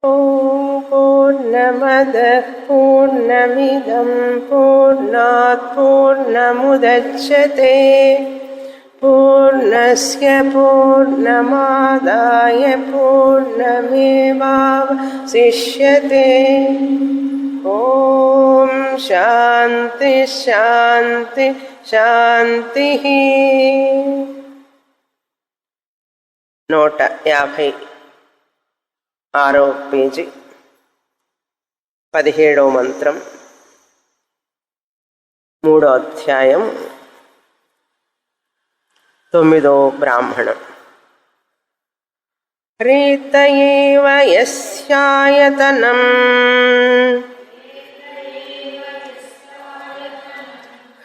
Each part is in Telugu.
ఓం పూర్ణమదః పూర్ణమిదం పూర్ణాత్ పూర్ణముదచ్యతే పూర్ణస్య పూర్ణమాదాయ పూర్ణమేవావశిష్యతే. ఓం శాంతి శాంతి శాంతి. 156వ పేజీ 17వ మంత్రం 3వ అధ్యాయం 9వ బ్రాహ్మణం. రీతయేవ యస్యాయతనం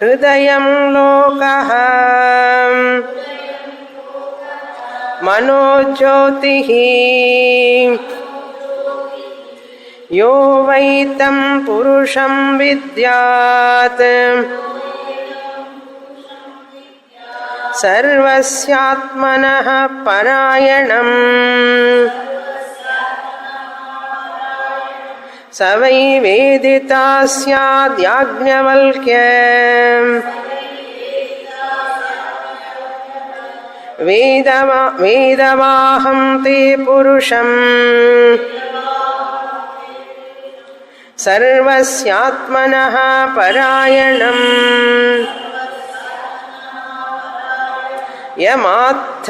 హృదయం లోకః మనోజ్యోతిః యో వైతం పురుషం విద్యాత్ సర్వస్యాత్మనః పరాయణం స వై వేదితా స్యాద్యాజ్ఞవల్క్య వేదవాహం తే పురుషం సర్వస్యాత్మనః పరాయణం యమాత్థ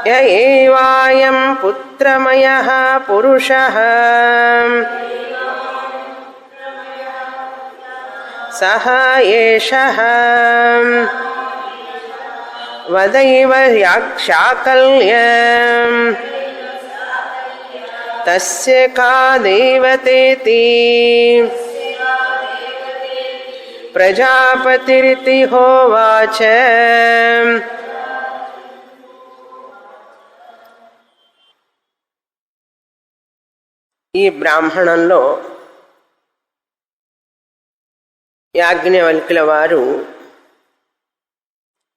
య ఏవాయం పుత్రమయః పురుషః సహ ఏషః వదైవ శాకల్యం తస్య కా దేవతేతి ప్రజాపతిరితి హోవాచ. ఈ బ్రాహ్మణంలో యాజ్ఞవల్కుల వారు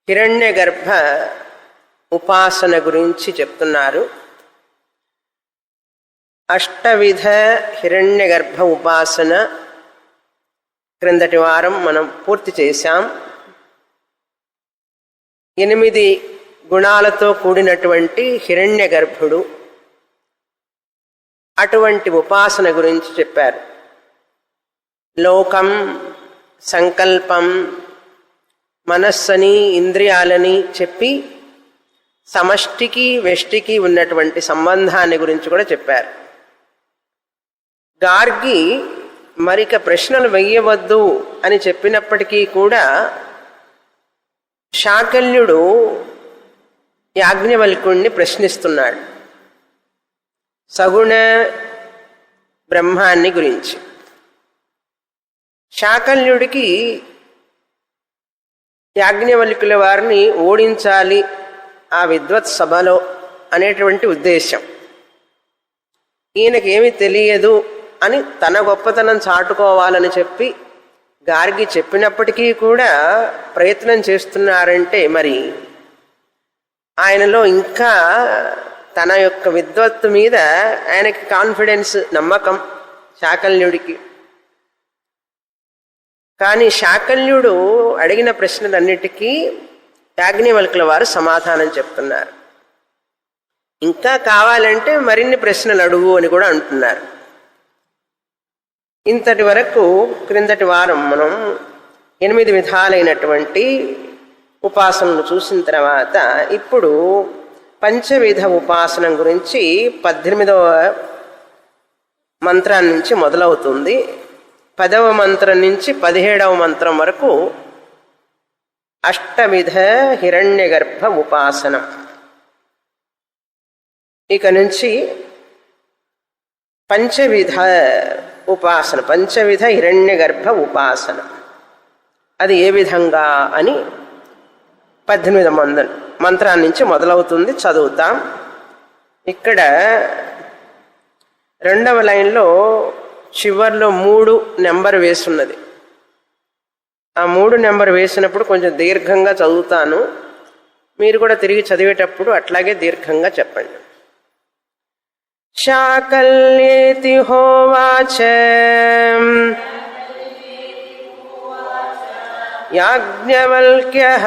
హిరణ్యగర్భ ఉపాసన గురించి చెప్తున్నారు. అష్టవిధ హిరణ్యగర్భ ఉపాసన క్రిందటి వారం మనం పూర్తి చేశాం. 8 గుణాలతో కూడినటువంటి హిరణ్యగర్భుడు, అటువంటి ఉపాసన గురించి చెప్పారు. లోకం, సంకల్పం, మనస్సుని, ఇంద్రియాలని చెప్పి సమష్టికి వెష్టికి ఉన్నటువంటి సంబంధాన్ని గురించి కూడా చెప్పారు. గార్గి మరిక ప్రశ్నలు వెయ్యవద్దు అని చెప్పినప్పటికీ కూడా శాకల్యుడు యాజ్ఞవల్కుణ్ణి ప్రశ్నిస్తున్నాడు సగుణ బ్రహ్మాన్ని గురించి. శాకల్యుడికి యాజ్ఞవల్కుల వారిని ఓడించాలి ఆ విద్వత్ సభలో అనేటువంటి ఉద్దేశం. ఈయనకేమీ తెలియదు అని తన గొప్పతనం చాటుకోవాలని చెప్పి గార్గి చెప్పినప్పటికీ కూడా ప్రయత్నం చేస్తున్నారంటే మరి ఆయనలో ఇంకా తన యొక్క విద్వత్తు మీద ఆయనకి కాన్ఫిడెన్స్, నమ్మకం శాకల్యుడికి. కానీ శాకల్యుడు అడిగిన ప్రశ్నలన్నిటికీ యాజ్ఞవల్కుల వారు సమాధానం చెప్తున్నారు. ఇంకా కావాలంటే మరిన్ని ప్రశ్నలు అడుగు అని కూడా అంటున్నారు. ఇంతటి వరకు క్రిందటి వారం మనం 8 విధాలైనటువంటి ఉపాసనలు చూసిన తర్వాత ఇప్పుడు పంచవిధ ఉపాసన గురించి 18వ మంత్రాన్ని నుంచి మొదలవుతుంది. 10వ మంత్రం నుంచి 17వ మంత్రం వరకు అష్టవిధ హిరణ్యగర్భ ఉపాసనం. ఇక నుంచి పంచవిధ ఉపాసన, పంచవిధ హిరణ్యగర్భ ఉపాసన అది ఏ విధంగా అని 18వ మంత్రాన్ని నుంచి మొదలవుతుంది. చదువుతాం. ఇక్కడ 2వ లైన్లో చివర్లో 3 నెంబర్ వేసున్నది. ఆ 3 నెంబర్ వేసినప్పుడు కొంచెం దీర్ఘంగా చదువుతాను. మీరు కూడా తిరిగి చదివేటప్పుడు అట్లాగే దీర్ఘంగా చెప్పండి. శాకల్యేతి హోవాచ యాజ్ఞవల్క్యః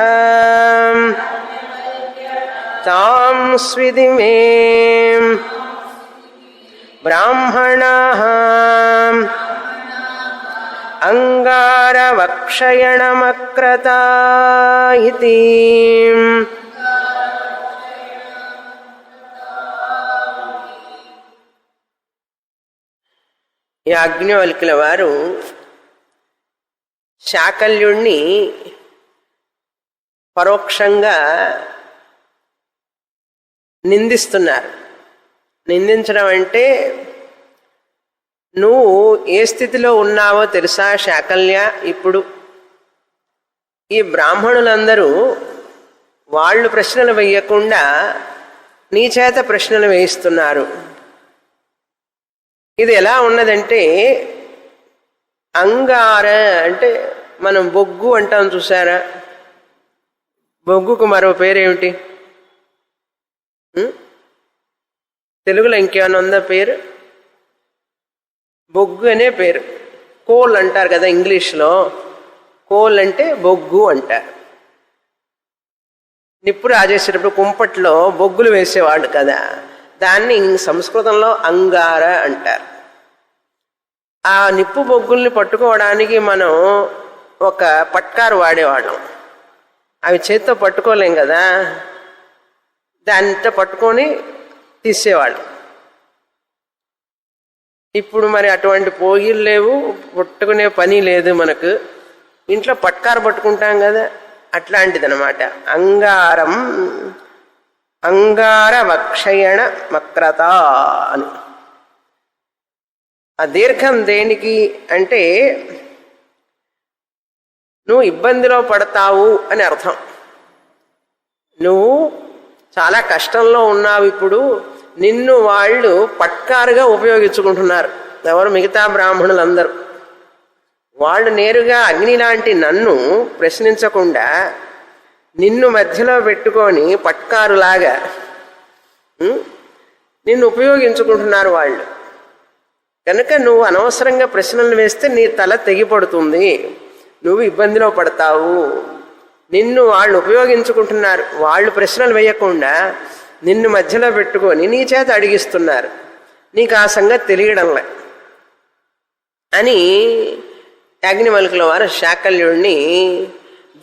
తాం స్విదిమే బ్రాహ్మణాః అంగారవక్షయణమక్రతా ఇతి. యాజ్ఞవల్కుల వారు శాకల్యుణ్ణి పరోక్షంగా నిందిస్తున్నారు. నిందించడం అంటే, నువ్వు ఏ స్థితిలో ఉన్నావో తెలుసా శాకల్య? ఇప్పుడు ఈ బ్రాహ్మణులందరూ వాళ్ళు ప్రశ్నలు వేయకుండా నీ చేత ప్రశ్నలు వేయిస్తున్నారు. ఇది ఎలా ఉన్నదంటే, అంగార అంటే మనం బొగ్గు అంటాం చూసారా? బొగ్గుకు మరో పేరేమిటి? తెలుగులో ఇంకేమైనా ఉందా పేరు? బొగ్గు అనే పేరు. కోల్ అంటారు కదా ఇంగ్లీష్లో. కోల్ అంటే బొగ్గు అంటారు. నిప్పు రాజేసేటప్పుడు కుంపట్లో బొగ్గులు వేసేవాళ్ళు కదా, దాన్ని సంస్కృతంలో అంగార అంటారు. ఆ నిప్పు బొగ్గుల్ని పట్టుకోవడానికి మనం ఒక పట్కారు వాడేవాళ్ళం. అవి చేత్తో పట్టుకోలేం కదా, దానితో పట్టుకొని తీసేవాళ్ళు. ఇప్పుడు మరి అటువంటి పోగిలు లేవు, పట్టుకునే పని లేదు మనకు. ఇంట్లో పట్కారు పట్టుకుంటాం కదా, అట్లాంటిది అనమాట అంగారం. అంగార వక్షయణ మక్రత అని. ఆ దీర్ఘం దేనికి అంటే, నువ్వు ఇబ్బందిలో పడతావు అని అర్థం. నువ్వు చాలా కష్టంలో ఉన్నావు. ఇప్పుడు నిన్ను వాళ్ళు పట్కారుగా ఉపయోగించుకుంటున్నారు. ఎవరు? మిగతా బ్రాహ్మణులందరూ. వాళ్ళు నేరుగా అగ్ని లాంటి నన్ను ప్రశ్నించకుండా నిన్ను మధ్యలో పెట్టుకొని పట్కారులాగా నిన్ను ఉపయోగించుకుంటున్నారు వాళ్ళు. కనుక నువ్వు అనవసరంగా ప్రశ్నలు వేస్తే నీ తల తెగిపడుతుంది, నువ్వు ఇబ్బందిలో పడతావు. నిన్ను వాళ్ళు ఉపయోగించుకుంటున్నారు. వాళ్ళు ప్రశ్నలు వేయకుండా నిన్ను మధ్యలో పెట్టుకొని నీ చేత అడిగిస్తున్నారు. నీకు ఆ సంగతి తెలియడంలే అని యాజ్ఞవల్కుల వారు శాకల్యుడిని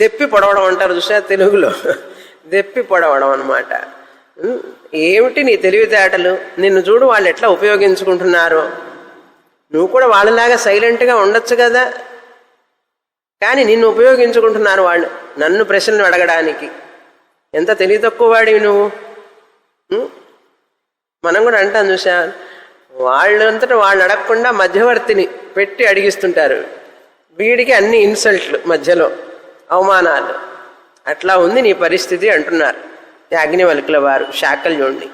దెప్పి పొడవడం అంటారు చూసా తెలుగులో. దెప్పి పొడవడం అనమాట. ఏమిటి నీ తెలివితేటలు? నిన్ను చూడు వాళ్ళు ఎట్లా ఉపయోగించుకుంటున్నారో. నువ్వు కూడా వాళ్ళలాగా సైలెంట్గా ఉండొచ్చు కదా, కానీ నిన్ను ఉపయోగించుకుంటున్నారు వాళ్ళు నన్ను ప్రశ్నలు అడగడానికి. ఎంత తెలివి తక్కువ వాడివి నువ్వు. మనం కూడా అంటాం చూసా, వాళ్ళంతటా వాళ్ళు అడగకుండా మధ్యవర్తిని పెట్టి అడిగిస్తుంటారు. వీడికి అన్ని ఇన్సల్ట్లు, మధ్యలో అవమానాలు. అట్లా ఉంది నీ పరిస్థితి అంటున్నారు యాజ్ఞవల్కుల వారు శాకల్యుణ్ణి.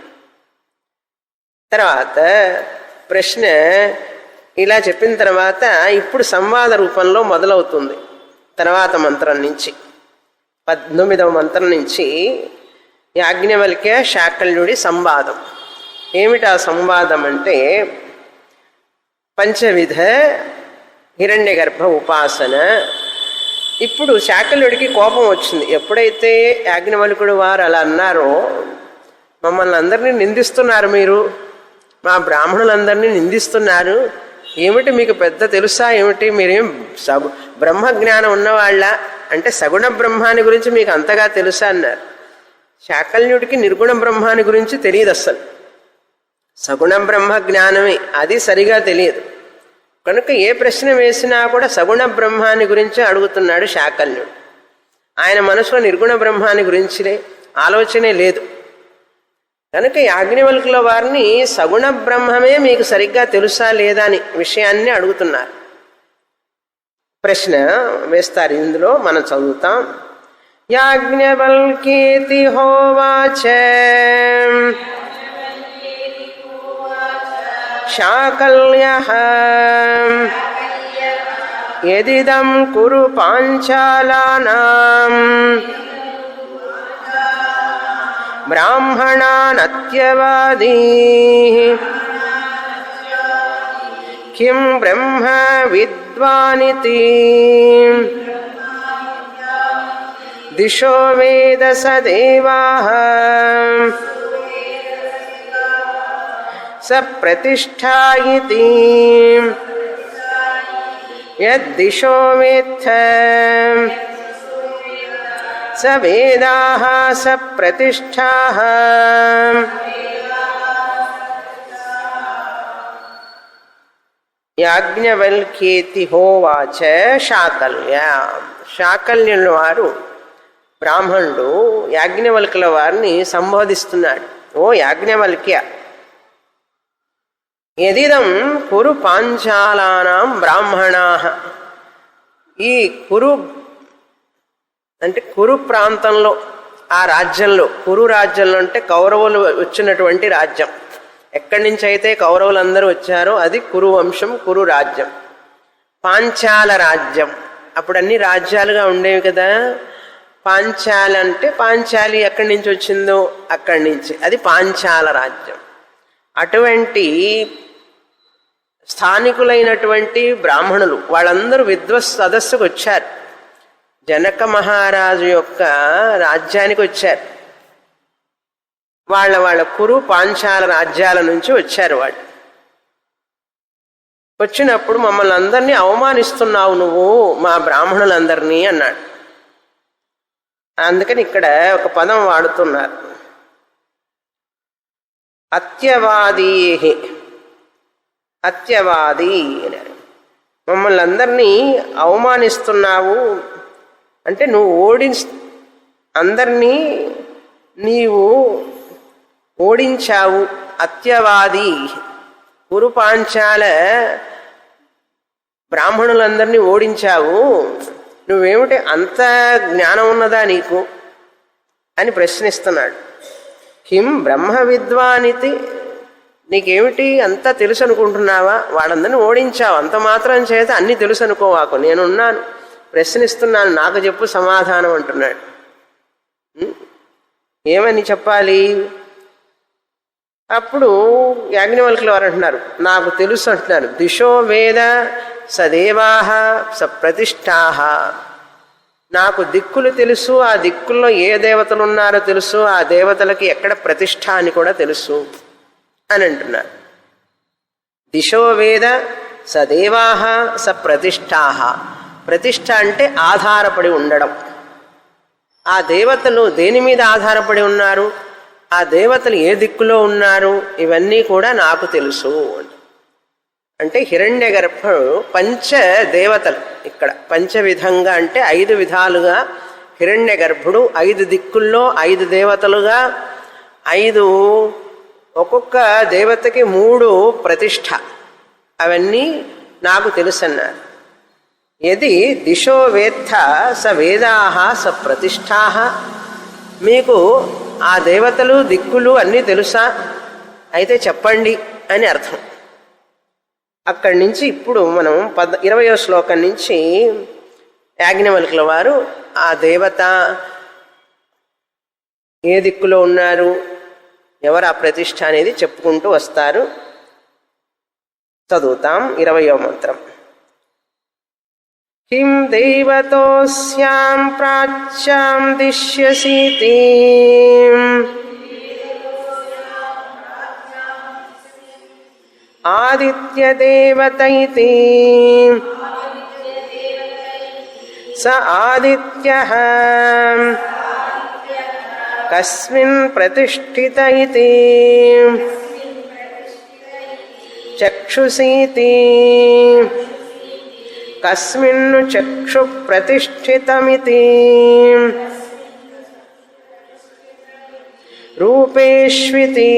తర్వాత ప్రశ్న ఇలా చెప్పిన తర్వాత ఇప్పుడు సంవాద రూపంలో మొదలవుతుంది. తర్వాత మంత్రం నుంచి 19వ మంత్రం నుంచి యాజ్ఞవల్క్య శాకల్యుడి సంవాదం. ఏమిటా సంవాదం అంటే, పంచవిధ హిరణ్యగర్భ ఉపాసన. ఇప్పుడు శాకల్యుడికి కోపం వచ్చింది. ఎప్పుడైతే యాజ్ఞవల్కుడు వారు అలా అన్నారో, మమ్మల్ని అందరినీ నిందిస్తున్నారు మీరు, మా బ్రాహ్మణులందరినీ నిందిస్తున్నారు, ఏమిటి మీకు పెద్ద తెలుసా ఏమిటి? మీరేం బ్రహ్మజ్ఞానం ఉన్నవాళ్ళ అంటే సగుణ బ్రహ్మాని గురించి మీకు అంతగా తెలుసా అన్నారు. శాకల్యుడికి నిర్గుణ బ్రహ్మాని గురించి తెలియదు అస్సలు. సగుణ బ్రహ్మ జ్ఞానమే, అది సరిగా తెలియదు. కనుక ఏ ప్రశ్న వేసినా కూడా సగుణ బ్రహ్మాని గురించి అడుగుతున్నాడు శాకల్యుడు. ఆయన మనసులో నిర్గుణ బ్రహ్మాని గురించి ఆలోచనే లేదు. కనుక యాజ్ఞవల్కుల వారిని సగుణ బ్రహ్మమే మీకు సరిగ్గా తెలుసా లేదా అని విషయాన్ని అడుగుతున్నారు. ప్రశ్న వేస్తారు. ఇందులో మనం చదువుతాం. యాజ్ఞవల్కేతి హోవాచ శాకల్యః యదిదం కురు పాంచాలానాం బ్రాహ్మణానత్యవాదీ కిం బ్రహ్మ విద్వానితి దిశో వేద సదేవాః స ప్రతిష్ఠాయితి యద్దిశో వేత్త స వేదాః స ప్రతిష్ఠాః. యాజ్ఞవల్క్యేతి హోవాచ శాకల్య. శాకల్యుల వారు బ్రాహ్మణుడు యాజ్ఞవల్కుల వారిని సంబోధిస్తున్నాడు. ఓ యాజ్ఞవల్క్య, యదిదం కురు పాంచాలానాం బ్రాహ్మణాః. ఈ కురు అంటే కురు ప్రాంతంలో, ఆ రాజ్యంలో, కురు రాజ్యంలో అంటే కౌరవులు వచ్చినటువంటి రాజ్యం. ఎక్కడి నుంచి అయితే కౌరవులందరూ వచ్చారో అది కురు వంశం, కురు రాజ్యం. పాంచాల రాజ్యం, అప్పుడు అన్ని రాజ్యాలుగా ఉండేవి కదా. పాంచాల అంటే పాంచాలి ఎక్కడి నుంచి వచ్చిందో అక్కడి నుంచి, అది పాంచాల రాజ్యం. అటువంటి స్థానికులైనటువంటి బ్రాహ్మణులు వాళ్ళందరూ విద్వత్ సదస్సుకు వచ్చారు. జనక మహారాజు యొక్క రాజ్యానికి వచ్చారు. వాళ్ళ కురు పాంచాల రాజ్యాల నుంచి వచ్చారు. వాళ్ళు వచ్చినప్పుడు మమ్మల్ని అందరినీ అవమానిస్తున్నావు నువ్వు, మా బ్రాహ్మణులందరినీ అన్నాడు. అందుకని ఇక్కడ ఒక పదం వాడుతున్నారు, అత్యవాదీ. అత్యవాది అన్నారు. మమ్మల్ని అందరినీ అవమానిస్తున్నావు అంటే నువ్వు అందరినీ నీవు ఓడించావు. అత్యవాది, కురు పాంచాల బ్రాహ్మణులందరినీ ఓడించావు. నువ్వేమిటి, అంత జ్ఞానం ఉన్నదా నీకు అని ప్రశ్నిస్తున్నాడు. కిం బ్రహ్మ విద్వానితి, నీకేమిటి అంతా తెలుసు అనుకుంటున్నావా? వాళ్ళందరినీ ఓడించావు, అంత మాత్రం చేత అన్నీ తెలుసు అనుకోవాకు. నేనున్నాను, ప్రశ్నిస్తున్నాను, నాకు చెప్పు సమాధానం అంటున్నాడు. ఏమని చెప్పాలి? అప్పుడు యాజ్ఞవల్కుల వారు అంటున్నారు, నాకు తెలుసు అంటున్నారు. దిశో వేద సదేవాః స ప్రతిష్ఠాః. నాకు దిక్కులు తెలుసు, ఆ దిక్కుల్లో ఏ దేవతలు ఉన్నారో తెలుసు, ఆ దేవతలకి ఎక్కడ ప్రతిష్ఠ అని కూడా తెలుసు అని అంటున్నారు. దిశో వేద సదేవాః స ప్రతిష్ఠాః. ప్రతిష్ఠ అంటే ఆధారపడి ఉండడం. ఆ దేవతలు దేని మీద ఆధారపడి ఉన్నారు, ఆ దేవతలు ఏ దిక్కులో ఉన్నారు, ఇవన్నీ కూడా నాకు తెలుసు. అంటే హిరణ్య గర్భుడు పంచదేవతలు, ఇక్కడ పంచవిధంగా అంటే 5 విధాలుగా హిరణ్య గర్భుడు 5 దిక్కుల్లో 5 దేవతలుగా 5, ఒక్కొక్క దేవతకి 3 ప్రతిష్ఠ, అవన్నీ నాకు తెలుసన్నారు. యది దిశో వేత్త స వేదాః స ప్రతిష్ఠాః. మీకు ఆ దేవతలు దిక్కులు అన్నీ తెలుసా? అయితే చెప్పండి అని అర్థం. అక్కడి నుంచి ఇప్పుడు మనం 20వ శ్లోకం నుంచి యాజ్ఞవల్కుల వారు ఆ దేవత ఏ దిక్కులో ఉన్నారు, ఎవరు ఆ ప్రతిష్ఠ అనేది చెప్పుకుంటూ వస్తారు. చదువుతాం 20వ మంత్రం. కిం దైవతోస్యాం ప్రాచ్యాం దిశ్యసీతి ఆదిత్యదేవతైతి స ఆదిత్యః కస్మిన్ ప్రతిష్ఠిత ఇతి చక్షుషీతి కస్మిన్ను చక్షు ప్రతిష్ఠితమితి రూపేష్వితి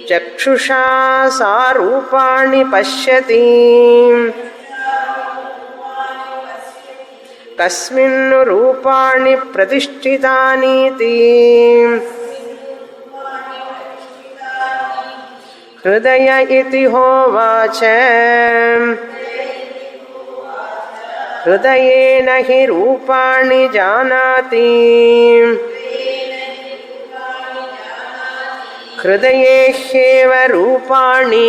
చక్షుషా సా రూపాణి పశ్యతి కస్మిన్ను రూపాణి ప్రతిష్ఠితానీతి హృదయ ఇతి హోవాచ హృదయేన హి రూపాణి జానాతి హృదయే హ్యేవ రూపాణి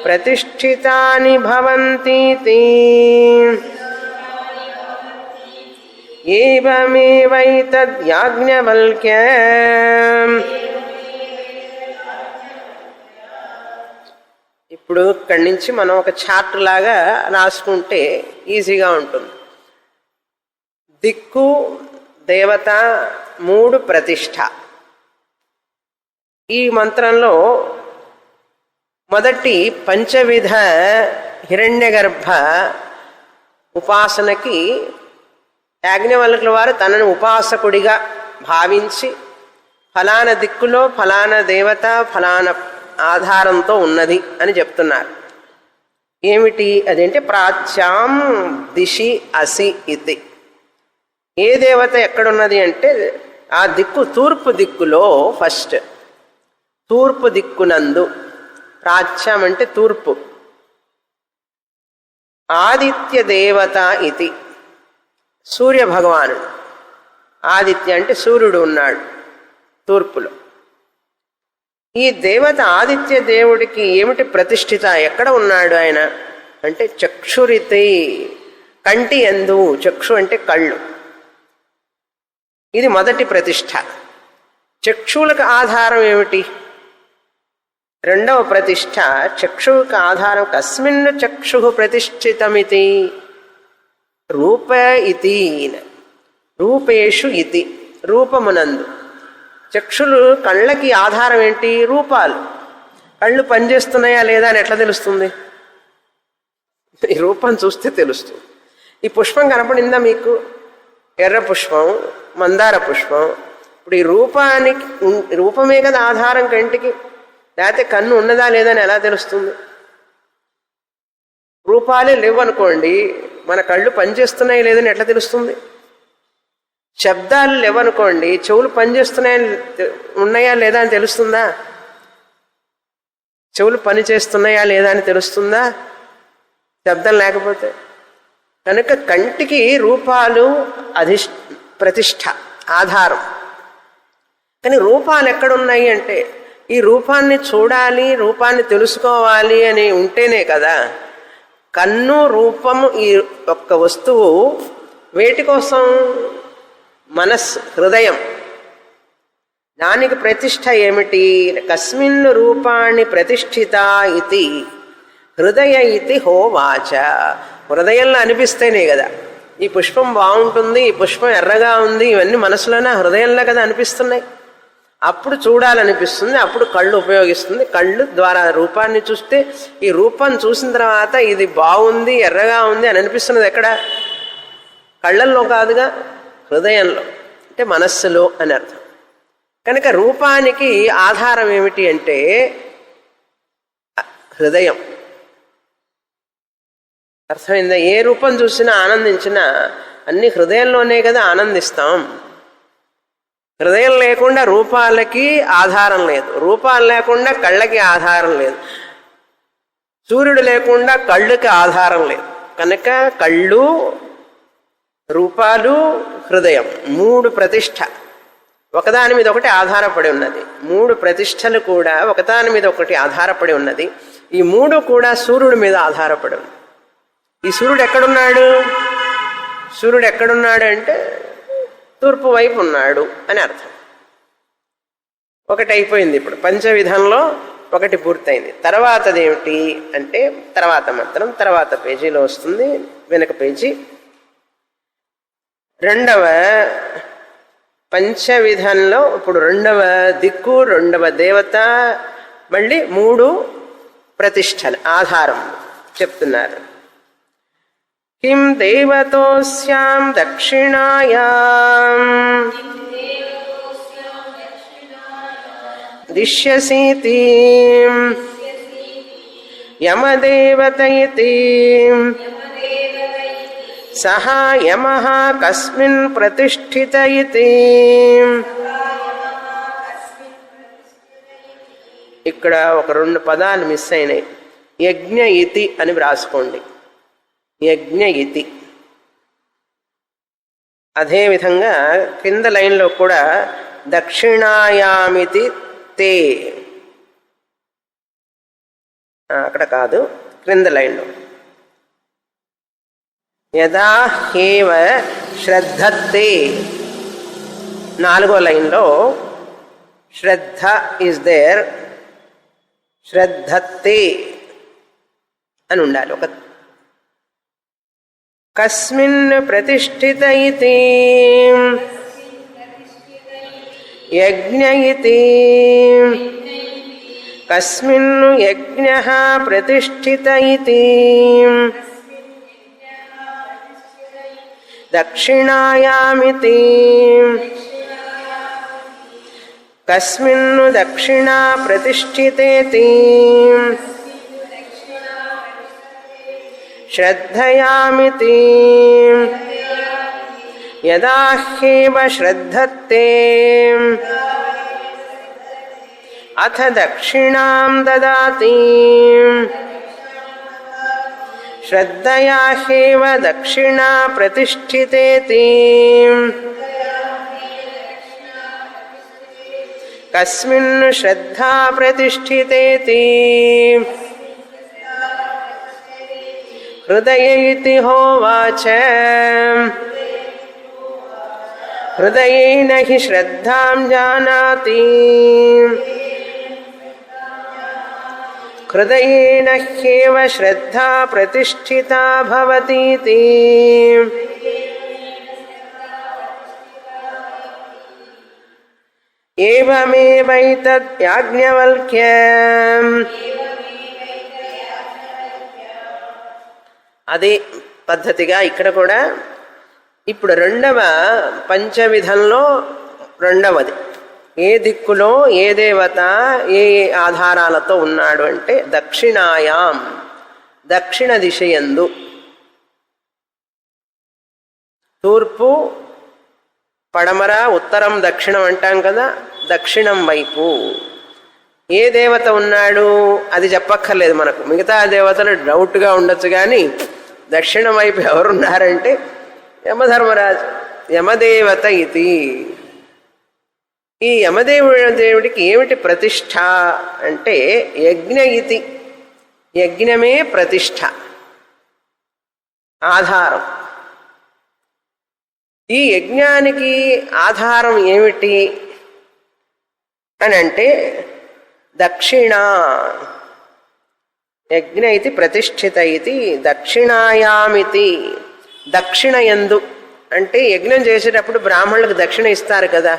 ప్రతిష్ఠితాని భవంతీతి ఏవమేవైతద్యాజ్ఞవల్క్య ఇప్పుడు ఇక్కడి నుంచి మనం ఒక చార్ట్ లాగా రాసుకుంటే ఈజీగా ఉంటుంది. దిక్కు, దేవత, 3 ప్రతిష్ఠ. ఈ మంత్రంలో మొదటి పంచవిధ హిరణ్యగర్భ ఉపాసనకి యాజ్ఞవల్కుల వారు తనను ఉపాసకుడిగా భావించి ఫలానా దిక్కులో ఫలానా దేవత ఫలానా ఆధారంతో ఉన్నది అని చెప్తున్నారు. ఏమిటి అదంటే ప్రాచ్యాం దిశి అసి ఇది. ఏ దేవత ఎక్కడున్నది అంటే ఆ దిక్కు తూర్పు దిక్కులో ఫస్ట్ తూర్పు దిక్కునందు. ప్రాచ్యం అంటే తూర్పు. ఆదిత్య దేవత ఇది సూర్య భగవానుడు. ఆదిత్య అంటే సూర్యుడు ఉన్నాడు తూర్పులో. ఈ దేవత ఆదిత్య దేవుడికి ఏమిటి ప్రతిష్ఠిత, ఎక్కడ ఉన్నాడు ఆయన అంటే చక్షురితి, కంటి యందు. చక్షు అంటే కళ్ళు. ఇది మొదటి ప్రతిష్ఠ. చక్షువులకు ఆధారం ఏమిటి? రెండవ ప్రతిష్ఠ చక్షువుకు ఆధారం. కస్మిన్ చక్షు ప్రతిష్ఠితమితి రూప ఇతి, రూపేషు ఇతి, రూపమునందు. చక్షులు కళ్ళకి ఆధారం ఏంటి? రూపాలు. కళ్ళు పనిచేస్తున్నాయా లేదా అని ఎట్లా తెలుస్తుంది? ఈ రూపం చూస్తే తెలుస్తుంది. ఈ పుష్పం కనపడిందా మీకు? ఎర్ర పుష్పం, మందార పుష్పం. ఇప్పుడు ఈ రూపానికి రూపమే కదా ఆధారం కంటికి. లేకపోతే కన్ను ఉన్నదా లేదా అని ఎలా తెలుస్తుంది? రూపాలే లేవనుకోండి, మన కళ్ళు పనిచేస్తున్నాయి లేదని ఎట్లా తెలుస్తుంది? శబ్దాలు లేవనుకోండి, చెవులు ఉన్నాయా లేదా అని తెలుస్తుందా? చెవులు పని చేస్తున్నాయా లేదా అని తెలుస్తుందా శబ్దం లేకపోతే? కనుక కంటికి రూపాలు ప్రతిష్ఠ, ఆధారం. కానీ రూపాలు ఎక్కడున్నాయి అంటే ఈ రూపాన్ని చూడాలి, రూపాన్ని తెలుసుకోవాలి అని ఉంటేనే కదా. కన్ను, రూపము, ఈ ఒక్క వస్తువు వేటి కోసం? మనస్సు, హృదయం. దానికి ప్రతిష్ఠ ఏమిటి? కస్మిన్ రూపాణి ప్రతిష్ఠిత ఇతి హృదయ ఇతి హోవాచ. హృదయంలో అనిపిస్తేనే కదా. ఈ పుష్పం బాగుంటుంది, ఈ పుష్పం ఎర్రగా ఉంది, ఇవన్నీ మనసులోనే హృదయంలో కదా అనిపిస్తున్నాయి. అప్పుడు చూడాలనిపిస్తుంది, అప్పుడు కళ్ళు ఉపయోగిస్తుంది. కళ్ళు ద్వారా రూపాన్ని చూస్తే, ఈ రూపం చూసిన తర్వాత ఇది బాగుంది, ఎర్రగా ఉంది అని అనిపిస్తున్నది ఎక్కడ? కళ్ళల్లో కాదుగా, హృదయంలో, అంటే మనస్సులో అని అర్థం. కనుక రూపానికి ఆధారం ఏమిటి అంటే హృదయం. అర్థమైందా? ఏ రూపం చూసినా ఆనందించినా అన్ని హృదయంలోనే కదా ఆనందిస్తాం. హృదయం లేకుండా రూపాలకి ఆధారం లేదు, రూపాలు లేకుండా కళ్ళకి ఆధారం లేదు, సూర్యుడు లేకుండా కళ్ళకి ఆధారం లేదు. కనుక కళ్ళు, రూపాలు, హృదయం 3 ప్రతిష్ఠ ఒకదాని మీద ఒకటి ఆధారపడి ఉన్నది. 3 ప్రతిష్టలు కూడా ఒకదాని మీద ఒకటి ఆధారపడి ఉన్నది. ఈ 3 కూడా సూర్యుడి మీద ఆధారపడి ఉంది. ఈ సూర్యుడు ఎక్కడున్నాడు? సూర్యుడు ఎక్కడున్నాడు అంటే తూర్పు వైపు ఉన్నాడు అని అర్థం. ఒకటి అయిపోయింది. ఇప్పుడు పంచవిధంలో ఒకటి పూర్తయింది. తర్వాతది ఏమిటి అంటే తర్వాత మంత్రం తర్వాత పేజీలో వస్తుంది, వెనక పేజీ. రెండవ పంచవిధంలో ఇప్పుడు రెండవ దిక్కు, రెండవ దేవత, మళ్ళీ 3 ప్రతిష్టలు ఆధారం చెప్తున్నారు. కిం దేవతోస్యాం దక్షిణాయాం దిశ్యసీతి యమదేవత ఇతి సహ యమః కస్మిన్ ప్రతిష్ఠిత ఇతి. ఇక్కడ ఒక 2 పదాలు మిస్ అయినాయి. యజ్ఞ ఇతి అని వ్రాసుకోండి. యజ్ఞ ఇతి. అదేవిధంగా కింద లైన్లో కూడా దక్షిణాయామితి తే. అక్కడ కాదు, క్రింద లైన్లో యదా హేవ శ్రద్ధత్తే, 4వ లైన్లో శ్రద్ధ ఈజ్ దేర్, శ్రద్ధత్తే అని ఉండాలి. ఒక కస్మిన్ ప్రతిష్ఠిత ఇతి యజ్ఞ ఇతి, కస్మిన్ యజ్ఞః ప్రతిష్ఠిత ఇతి దక్షిణాయామితి, కస్మిన్ దక్షిణా ప్రతిష్ఠితేతి శ్రద్ధయామితి. యదా హ్యేవ శ్రద్ధత్తే అథ దక్షిణాం దదాతి, శ్రద్ధయా హ్యేవ దక్షిణా ప్రతిష్ఠితేతి కస్మిన్ శ్రద్ధా ప్రతిష్ఠితేతి హృదయ ఇతి హోవాచ. హృదయేన హి శ్రద్ధాం జానాతి, హృదయేన హ్యేవ శ్రద్ధా ప్రతిష్ఠితా భవతీతి. ఏవమేవైతద్ యాజ్ఞవల్క్యం. అదే పద్ధతిగా ఇక్కడ కూడా ఇప్పుడు 2వ పంచవిధంలో 2వది. ఏ దిక్కులో ఏ దేవత ఏ ఆధారాలతో ఉన్నాడు అంటే దక్షిణాయాం, దక్షిణ దిశయందు. తూర్పు, పడమర, ఉత్తరం, దక్షిణం అంటాం కదా. దక్షిణం వైపు ఏ దేవత ఉన్నాడు అది చెప్పక్కర్లేదు మనకు. మిగతా దేవతలు డౌట్గా ఉండొచ్చు, కానీ దక్షిణం వైపు ఎవరున్నారంటే యమధర్మరాజు, యమదేవత ఇది. ఈ యమదేవుడికి ఏమిటి ప్రతిష్ఠ అంటే యజ్ఞ ఇతి, యజ్ఞమే ప్రతిష్ఠ, ఆధారం. ఈ యజ్ఞానికి ఆధారం ఏమిటి అని అంటే దక్షిణ. యజ్ఞ ఇది ప్రతిష్ఠిత ఇది దక్షిణాయామితి, దక్షిణయందు. అంటే యజ్ఞం చేసేటప్పుడు బ్రాహ్మణులకు దక్షిణ ఇస్తారు కదా.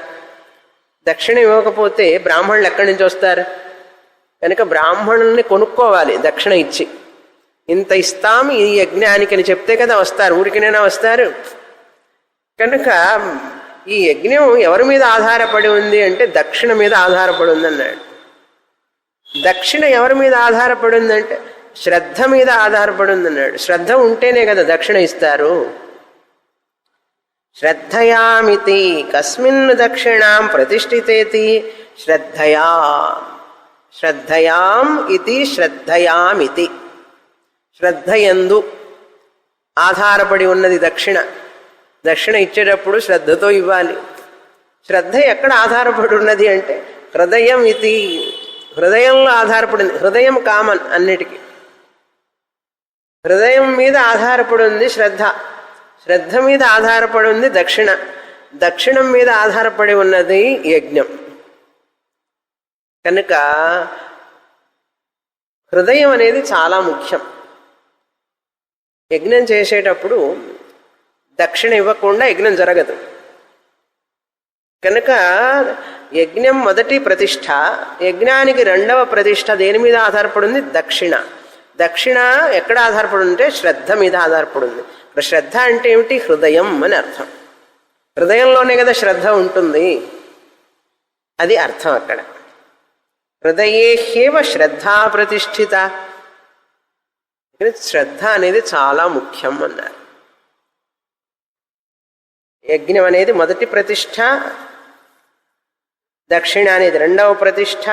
దక్షిణ ఇవ్వకపోతే బ్రాహ్మణులు ఎక్కడి నుంచి వస్తారు? కనుక బ్రాహ్మణుల్ని కొనుక్కోవాలి దక్షిణ ఇచ్చి. ఇంత ఇస్తాం ఈ యజ్ఞానికి అని చెప్తే కదా వస్తారు, ఊరికినైనా వస్తారు. కనుక ఈ యజ్ఞం ఎవరి మీద ఆధారపడి ఉంది అంటే దక్షిణ మీద ఆధారపడి ఉందన్నాడు. దక్షిణ ఎవరి మీద ఆధారపడి ఉందంటే శ్రద్ధ మీద ఆధారపడి ఉందన్నాడు. శ్రద్ధ ఉంటేనే కదా దక్షిణ ఇస్తారు. శ్రద్ధయామితి కస్మిన్ దక్షిణాం ప్రతిష్ఠితేతి శ్రద్ధయా. శ్రద్ధయాం ఇది శ్రద్ధయామితి, శ్రద్ధయందు ఆధారపడి ఉన్నది దక్షిణ. దక్షిణ ఇచ్చేటప్పుడు శ్రద్ధతో ఇవ్వాలి. శ్రద్ధ ఎక్కడ ఆధారపడి ఉన్నది అంటే హృదయం ఇది, హృదయంలో ఆధారపడింది. హృదయం కామన్ అన్నిటికీ. హృదయం మీద ఆధారపడి ఉంది శ్రద్ధ, శ్రద్ధ మీద ఆధారపడి ఉంది దక్షిణ, దక్షిణం మీద ఆధారపడి ఉన్నది యజ్ఞం. కనుక హృదయం అనేది చాలా ముఖ్యం. యజ్ఞం చేసేటప్పుడు దక్షిణ ఇవ్వకుండా యజ్ఞం జరగదు. కనుక యజ్ఞం మొదటి ప్రతిష్ఠ, యజ్ఞానికి 2వ ప్రతిష్ఠ దేని మీద ఆధారపడి ఉంది? దక్షిణ. దక్షిణ ఎక్కడ ఆధారపడి ఉంటే శ్రద్ధ మీద ఆధారపడి ఉంది. ఇప్పుడు శ్రద్ధ అంటే ఏమిటి? హృదయం అని అర్థం. హృదయంలోనే కదా శ్రద్ధ ఉంటుంది, అది అర్థం అక్కడ. హృదయే హ్యేవ శ్రద్ధా ప్రతిష్ఠిత. శ్రద్ధ అనేది చాలా ముఖ్యం అన్నారు. యజ్ఞం అనేది మొదటి ప్రతిష్ఠ, దక్షిణ అనేది 2వ ప్రతిష్ఠ,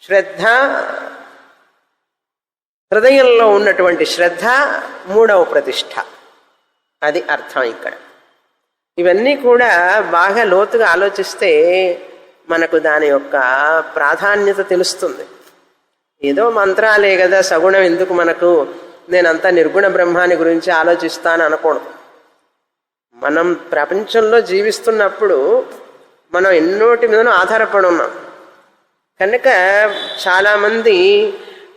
శ్రద్ధ హృదయంలో ఉన్నటువంటి శ్రద్ధ 3వ ప్రతిష్ఠ. అది అర్థం ఇక్కడ. ఇవన్నీ కూడా బాగా లోతుగా ఆలోచిస్తే మనకు దాని యొక్క ప్రాధాన్యత తెలుస్తుంది. ఏదో మంత్రాలే కదా, సగుణం ఎందుకు మనకు, నేనంతా నిర్గుణ బ్రహ్మాన్ని గురించి ఆలోచిస్తాను అనకూడదు. మనం ప్రపంచంలో జీవిస్తున్నప్పుడు మనం ఎన్నోటి మీదనో ఆధారపడి ఉన్నాం కనుక చాలామంది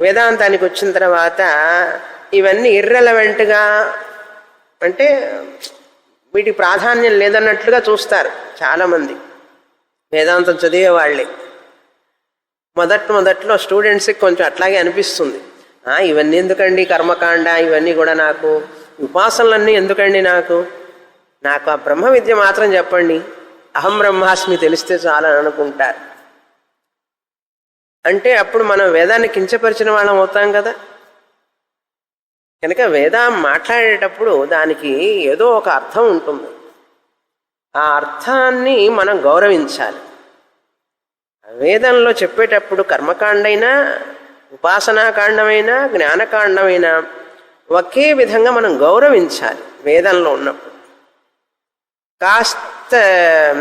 వేదాంతానికి వచ్చిన తర్వాత ఇవన్నీ ఇర్రెలవెంట్గా, అంటే వీటికి ప్రాధాన్యం లేదన్నట్లుగా చూస్తారు చాలామంది వేదాంతం చదివే వాళ్ళే. మొదట్లో స్టూడెంట్స్కి కొంచెం అట్లాగే అనిపిస్తుంది, ఇవన్నీ ఎందుకండి, కర్మకాండ ఇవన్నీ కూడా నాకు, ఉపాసనలన్నీ ఎందుకండి, నాకు ఆ బ్రహ్మ విద్య మాత్రం చెప్పండి, అహం బ్రహ్మాస్మి తెలిస్తే చాలని అనుకుంటారు. అంటే అప్పుడు మనం వేదాన్ని కించపరిచిన వాళ్ళం అవుతాం కదా. కనుక వేదం మాట్లాడేటప్పుడు దానికి ఏదో ఒక అర్థం ఉంటుంది. ఆ అర్థాన్ని మనం గౌరవించాలి. వేదంలో చెప్పేటప్పుడు కర్మకాండైనా ఉపాసనాకాండమైనా జ్ఞానకాండమైనా ఒకే విధంగా మనం గౌరవించాలి. వేదంలో ఉన్నప్పుడు కాస్త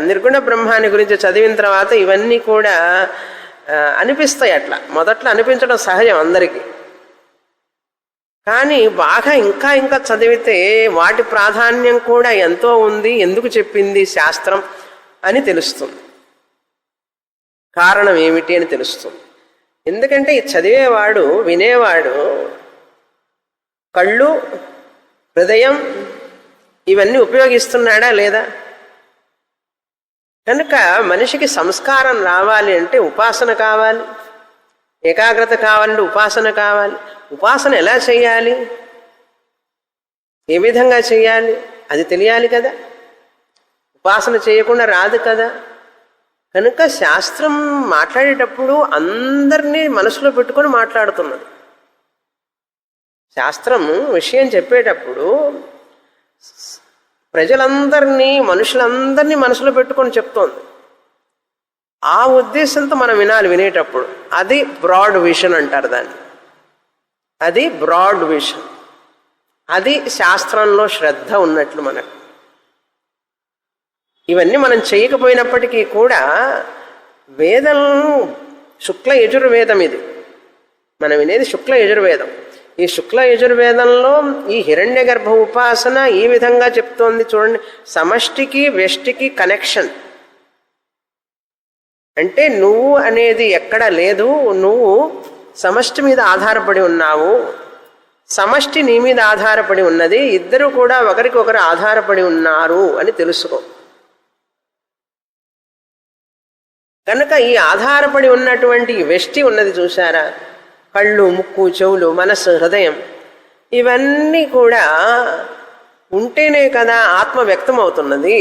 నిర్గుణ బ్రహ్మాన్ని గురించి చదివిన తర్వాత ఇవన్నీ కూడా అనిపిస్తాయి. అట్లా మొదట్లో అనిపించడం సహజం అందరికీ. కానీ బాగా ఇంకా చదివితే వాటి ప్రాధాన్యం కూడా ఎంతో ఉంది, ఎందుకు చెప్పింది శాస్త్రం అని తెలుస్తుంది, కారణం ఏమిటి అని తెలుస్తుంది. ఎందుకంటే ఈ చదివేవాడు, వినేవాడు కళ్ళు, హృదయం ఇవన్నీ ఉపయోగిస్తున్నాడా లేదా? కనుక మనిషికి సంస్కారం రావాలి అంటే ఉపాసన కావాలి, ఏకాగ్రత కావాలంటే ఉపాసన కావాలి. ఉపాసన ఎలా చేయాలి, ఏ విధంగా చేయాలి అది తెలియాలి కదా. ఉపాసన చేయకుండా రాదు కదా. కనుక శాస్త్రం మాట్లాడేటప్పుడు అందరినీ మనసులో పెట్టుకొని మాట్లాడుతున్నది. శాస్త్రం విషయం చెప్పేటప్పుడు ప్రజలందరినీ, మనుషులందరినీ మనసులో పెట్టుకొని చెప్తోంది. ఆ ఉద్దేశంతో మనం వినాలి వినేటప్పుడు. అది బ్రాడ్ విషన్ అంటారు దాన్ని. అది బ్రాడ్ విషన్. అది శాస్త్రంలో శ్రద్ధ ఉన్నట్లు మనకు. ఇవన్నీ మనం చేయకపోయినప్పటికీ కూడా వేదం శుక్ల యజుర్వేదం, ఇది మనం వినేది శుక్ల యజుర్వేదం. ఈ శుక్ల యజుర్వేదంలో ఈ హిరణ్య గర్భ ఉపాసన ఈ విధంగా చెప్తోంది. చూడండి, సమష్టికి వ్యష్టికి కనెక్షన్. అంటే నువ్వు అనేది ఎక్కడ లేదు, నువ్వు సమష్టి మీద ఆధారపడి ఉన్నావు, సమష్టి నీ మీద ఆధారపడి ఉన్నది, ఇద్దరు కూడా ఒకరికొకరు ఆధారపడి ఉన్నారు అని తెలుసుకో. కనుక ఈ ఆధారపడి ఉన్నటువంటి వ్యష్టి ఉన్నది చూశారా, కళ్ళు, ముక్కు, చెవులు, మనస్సు, హృదయం, ఇవన్నీ కూడా ఉంటేనే కదా ఆత్మ వ్యక్తం అవుతున్నది.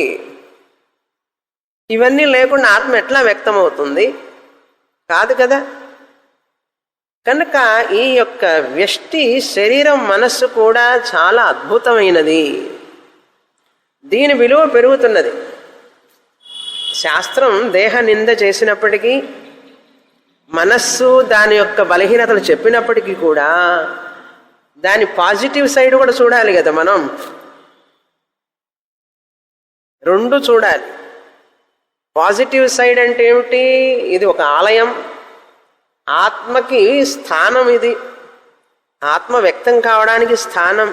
ఇవన్నీ లేకుండా ఆత్మ ఎట్లా వ్యక్తం అవుతుంది? కాదు కదా. కనుక ఈ యొక్క వ్యష్టి శరీరం, మనస్సు కూడా చాలా అద్భుతమైనది. దీని విలువ పెరుగుతున్నది. శాస్త్రం దేహ నింద చేసినప్పటికీ, మనస్సు దాని యొక్క బలహీనతలు చెప్పినప్పటికీ కూడా దాని పాజిటివ్ సైడ్ కూడా చూడాలి కదా. మనం రెండు చూడాలి. పాజిటివ్ సైడ్ అంటే ఏమిటి? ఇది ఒక ఆలయం, ఆత్మకి స్థానం, ఇది ఆత్మ వ్యక్తం కావడానికి స్థానం.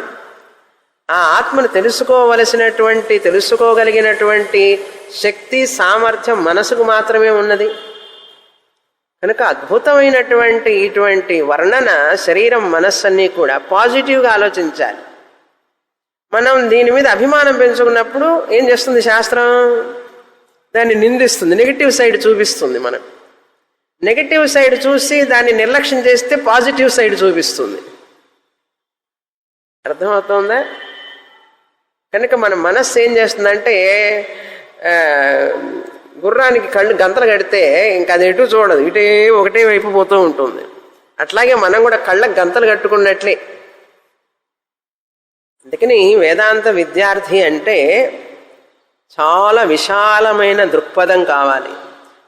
ఆ ఆత్మను తెలుసుకోగలిగినటువంటి శక్తి, సామర్థ్యం మనసుకు మాత్రమే ఉన్నది. కనుక అద్భుతమైనటువంటి ఇటువంటి వర్ణన శరీరం, మనస్సు అన్నీ కూడా పాజిటివ్గా ఆలోచించాలి. మనం దీని మీద అభిమానం పెంచుకున్నప్పుడు ఏం చేస్తుంది శాస్త్రం? దాన్ని నిందిస్తుంది, నెగిటివ్ సైడ్ చూపిస్తుంది. మనం నెగిటివ్ సైడ్ చూసి దాన్ని నిర్లక్ష్యం చేస్తే పాజిటివ్ సైడ్ చూపిస్తుంది. అర్థమవుతుందా? కనుక మన మనస్సు ఏం చేస్తుందంటే, గుర్రానికి కళ్ళు గంతలు కడితే ఇంకా అది ఎటు చూడదు, ఇటే ఒకటే వైపు పోతూ ఉంటుంది. అట్లాగే మనం కూడా కళ్ళకు గంతలు కట్టుకున్నట్లే. అందుకని వేదాంత విద్యార్థి అంటే చాలా విశాలమైన దృక్పథం కావాలి,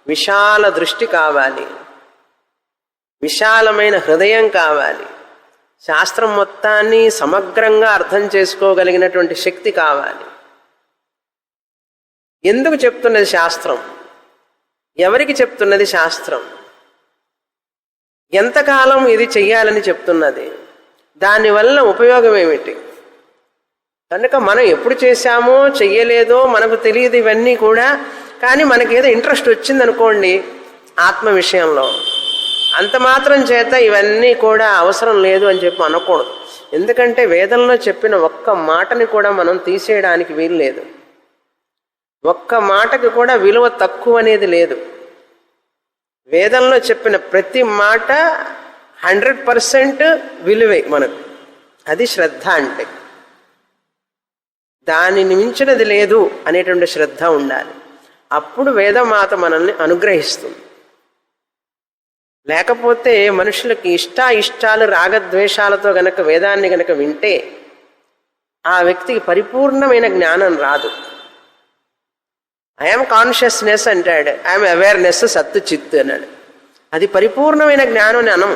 విశాల దృష్టి కావాలి, విశాలమైన హృదయం కావాలి, శాస్త్రం మొత్తాన్ని సమగ్రంగా అర్థం చేసుకోగలిగినటువంటి శక్తి కావాలి. ఎందుకు చెప్తున్నది శాస్త్రం? ఎవరికి చెప్తున్నది శాస్త్రం? ఎంతకాలం ఇది చెయ్యాలని చెప్తున్నది? దానివల్ల ఉపయోగం ఏమిటి? కనుక మనం ఎప్పుడు చేశామో చెయ్యలేదో మనకు తెలియదు ఇవన్నీ కూడా. కానీ మనకేదో ఇంట్రెస్ట్ వచ్చిందనుకోండి ఆత్మ విషయంలో, అంత మాత్రం చేత ఇవన్నీ కూడా అవసరం లేదు అని చెప్పి అనకూడదు. ఎందుకంటే వేదంలో చెప్పిన ఒక్క మాటని కూడా మనం తీసేయడానికి వీలు లేదు. ఒక్క మాటకి కూడా విలువ తక్కువ అనేది లేదు. వేదంలో చెప్పిన ప్రతి మాట 100% విలువే మనకు. అది శ్రద్ధ అంటే. దానిని మించినది లేదు అనేటువంటి శ్రద్ధ ఉండాలి. అప్పుడు వేదమాత మనల్ని అనుగ్రహిస్తుంది. లేకపోతే మనుషులకి ఇష్టాలు రాగద్వేషాలతో గనక వేదాన్ని గనక వింటే ఆ వ్యక్తికి పరిపూర్ణమైన జ్ఞానం రాదు. ఐఎమ్ కాన్షియస్నెస్ అంటాడు, ఐఎమ్ అవేర్నెస్, సత్తు చిత్తు అన్నాడు. అది పరిపూర్ణమైన జ్ఞానం అని అనం.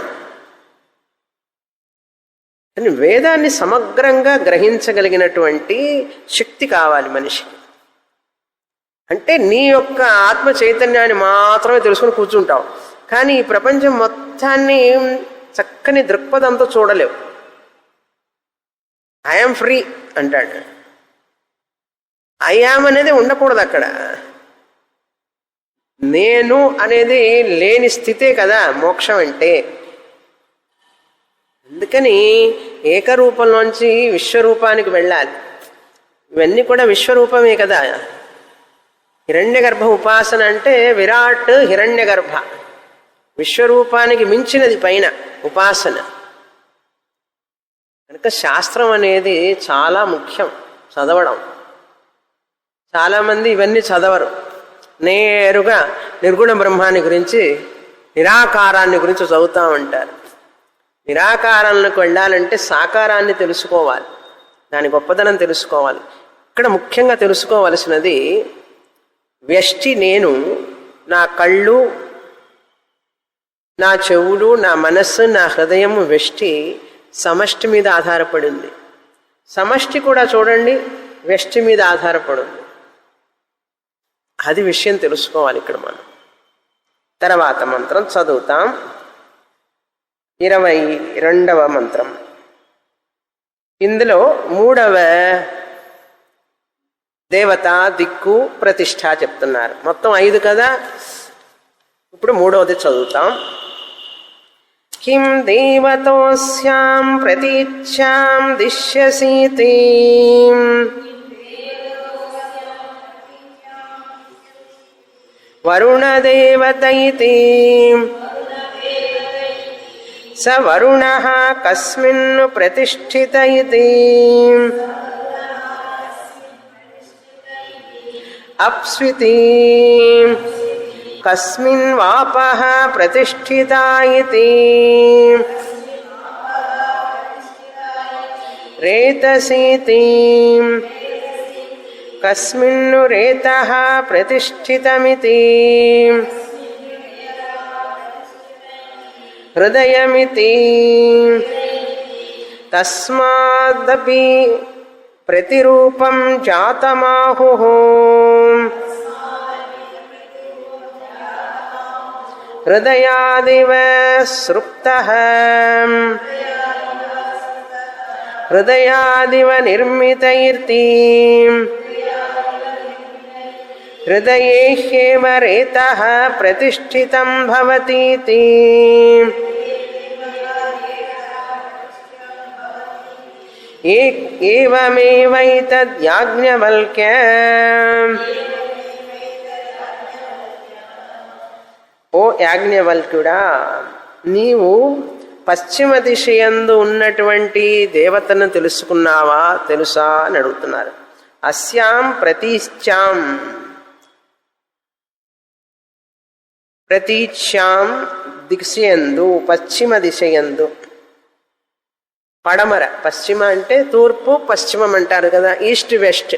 కానీ వేదాన్ని సమగ్రంగా గ్రహించగలిగినటువంటి శక్తి కావాలి మనిషికి. అంటే నీ యొక్క ఆత్మ చైతన్యాన్ని మాత్రమే తెలుసుకుని కూర్చుంటావు, కానీ ఈ ప్రపంచం మొత్తాన్ని చక్కని దృక్పథంతో చూడలేవు. ఐఎమ్ ఫ్రీ అంటాడు. ఐయామ్ అనేది ఉండకూడదు అక్కడ. నేను అనేది లేని స్థితే కదా మోక్షం అంటే. అందుకని ఏకరూపంలోంచి విశ్వరూపానికి వెళ్ళాలి. ఇవన్నీ కూడా విశ్వరూపమే కదా. హిరణ్యగర్భ ఉపాసన అంటే విరాట్ హిరణ్యగర్భ, విశ్వరూపానికి మించినది పైన ఉపాసన. కనుక శాస్త్రం అనేది చాలా ముఖ్యం చదవడం. చాలామంది ఇవన్నీ చదవరు, నేరుగా నిర్గుణ బ్రహ్మాన్ని గురించి, నిరాకారాన్ని గురించి చదువుతూ ఉంటారు. నిరాకారానికి వెళ్ళాలంటే సాకారాన్ని తెలుసుకోవాలి, దాని గొప్పదనం తెలుసుకోవాలి. ఇక్కడ ముఖ్యంగా తెలుసుకోవలసినది వ్యష్టి నేను, నా కళ్ళు, నా చెవులు, నా మనస్సు, నా హృదయము వ్యష్టి సమష్టి మీద ఆధారపడింది. సమష్టి కూడా చూడండి వ్యష్టి మీద ఆధారపడింది. అది విషయం తెలుసుకోవాలి ఇక్కడ మనం. తర్వాత మంత్రం చదువుతాం. 22వ మంత్రం. ఇందులో 3వ దేవత, దిక్కు, ప్రతిష్ఠ చెప్తున్నారు. మొత్తం 5 కదా. ఇప్పుడు 3వది చదువుతాం. కిం దేవతోస్యాం ప్రతీచ్ఛాం దిశ్యసీతి వరుణదేవతైతి స వరుణః కస్మిన్ను ప్రతిష్ఠిత ఇతి అప్స్వితి కస్మిన్ వాపః ప్రతిష్ఠితా ఇతి రేతసీతి కస్మిన్ను రేతః ప్రతిష్ఠితమితి హృదయమితి తస్మాదపి ప్రతిరూపం జాతమాహుః హృదయాదివ సృప్తః హృదయాదివ నిర్మితైర్తి హృదయే హ్యేవ రేతః ప్రతిష్ఠితం భవతీతి ఏవమేవైతద్యాజ్ఞవల్క్య ఓ యాజ్ఞవల్క్యుడా, నీవు పశ్చిమ దిశయందు ఉన్నటువంటి దేవతను తెలుసుకున్నావా, తెలుసా అని అడుగుతున్నారు. అస్యాం ప్రతీచ్ఛాం, ప్రతీచ్ఛాం దిశయందు, పశ్చిమ దిశయందు. పడమర, పశ్చిమ అంటే తూర్పు, పశ్చిమం అంటారు కదా, ఈస్ట్ వెస్ట్.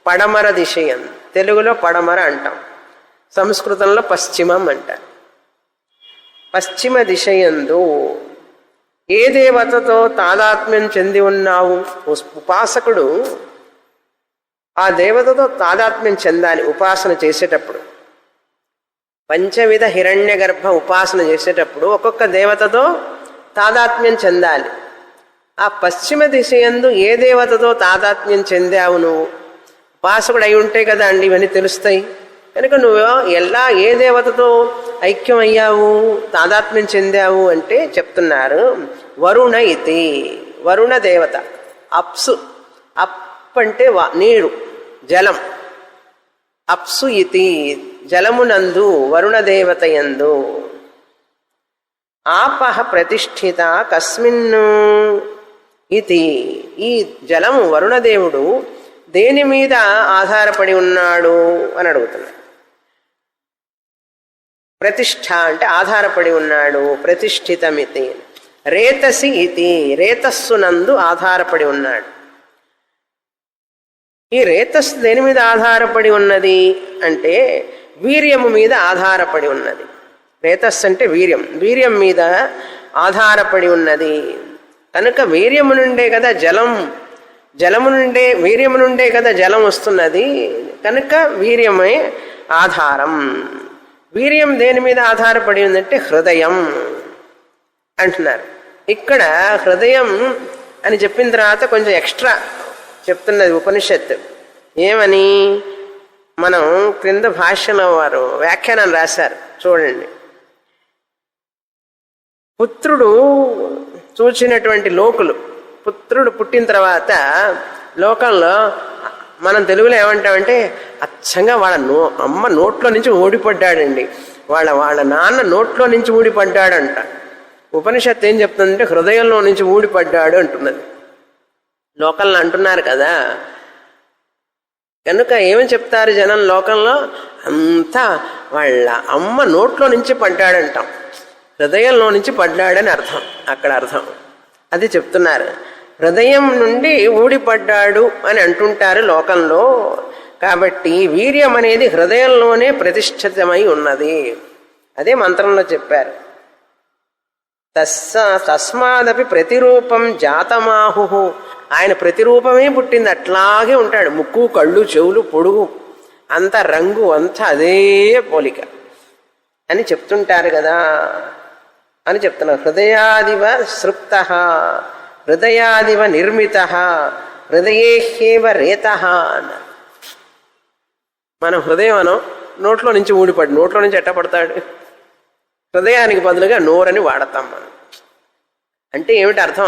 పడమర దిశయందు, తెలుగులో పడమర అంటాం, సంస్కృతంలో పశ్చిమం అంటారు. పశ్చిమ దిశయందు ఏ దేవతతో తాదాత్మ్యం చెంది ఉన్నావు? ఉపాసకుడు ఆ దేవతతో తాదాత్మ్యం చెందాలి ఉపాసన చేసేటప్పుడు. పంచవిధ హిరణ్య గర్భ ఉపాసన చేసేటప్పుడు ఒక్కొక్క దేవతతో తాదాత్మ్యం చెందాలి. ఆ పశ్చిమ దిశ యందు ఏ దేవతతో తాదాత్మ్యం చెందావు నువ్వు? ఉపాసకుడు అయి ఉంటే కదా అండి ఇవన్నీ తెలుస్తాయి. కనుక నువ్వు ఎలా ఏ దేవతతో ఐక్యం అయ్యావు, తాదాత్మ్యం చెందావు అంటే చెప్తున్నారు. వరుణ ఇతి, వరుణ దేవత. అప్సు, అప్ అంటే నీరు, జలం. అప్సు ఇతి, జలమునందు, వరుణ దేవత యందు. ఆపహ ప్రతిష్ఠిత కస్మిన్ను ఇది, ఈ జలము వరుణదేవుడు దేని మీద ఆధారపడి ఉన్నాడు అని అడుగుతున్నాడు. ప్రతిష్ఠ అంటే ఆధారపడి ఉన్నాడు. ప్రతిష్ఠితమితి. రేతసి ఇతి, రేతస్సునందు ఆధారపడి ఉన్నాడు. ఈ రేతస్సు దేని మీద ఆధారపడి ఉన్నది అంటే వీర్యము మీద ఆధారపడి ఉన్నది. రేతస్సు అంటే వీర్యం, వీర్యం మీద ఆధారపడి ఉన్నది. కనుక వీర్యము నుండే కదా జలం, జలము నుండే వీర్యము నుండే కదా జలం వస్తున్నది. కనుక వీర్యమే ఆధారం. వీర్యం దేని మీద ఆధారపడి ఉందంటే హృదయం అంటున్నారు. ఇక్కడ హృదయం అని చెప్పిన తర్వాత కొంచెం ఎక్స్ట్రా చెప్తున్నది ఉపనిషత్తు. ఏమని? మనం క్రింద భాష్యంలో వారు వ్యాఖ్యానం రాశారు చూడండి. పుత్రుడు చూచినటువంటి లోకులు, పుత్రుడు పుట్టిన తర్వాత లోకంలో మనం తెలుగులో ఏమంటామంటే అచ్చంగా వాళ్ళ అమ్మ నోట్లో నుంచి ఊడిపడ్డాడండి, వాళ్ళ నాన్న నోట్లో నుంచి ఊడిపడ్డాడంట. ఉపనిషత్తు ఏం చెప్తుందంటే హృదయంలో నుంచి ఊడిపడ్డాడు అంటున్నది. లోకంలో అంటున్నారు కదా. కనుక ఏమని చెప్తారు జనం లోకంలో? అంతా వాళ్ళ అమ్మ నోట్లో నుంచి పడ్డాడంటాం, హృదయంలో నుంచి పడ్డాడని అర్థం. అక్కడ అర్థం అది చెప్తున్నారు. హృదయం నుండి ఊడిపడ్డాడు అని అంటుంటారు లోకంలో. కాబట్టి వీర్యం అనేది హృదయంలోనే ప్రతిష్ఠితమై ఉన్నది. అదే మంత్రంలో చెప్పారు. తస్మాదపి ప్రతిరూపం జాతమాహు, ఆయన ప్రతిరూపమే పుట్టింది, అట్లాగే ఉంటాడు. ముక్కు, కళ్ళు, చెవులు, పొడుగు, అంత రంగు అంతా అదే పోలిక అని చెప్తుంటారు కదా అని చెప్తున్నారు. హృదయాదివ సృప్త, హృదయాదివ నిర్మిత, హృదయేహ్యేవ రేత అన్నారు. మన హృదయం అనం నోట్లో నుంచి ఊడిపడి, నోట్లో నుంచి ఎట్ట పడతాడు? హృదయానికి బదులుగా నోరని వాడతాం మనం. అంటే ఏమిటి అర్థం?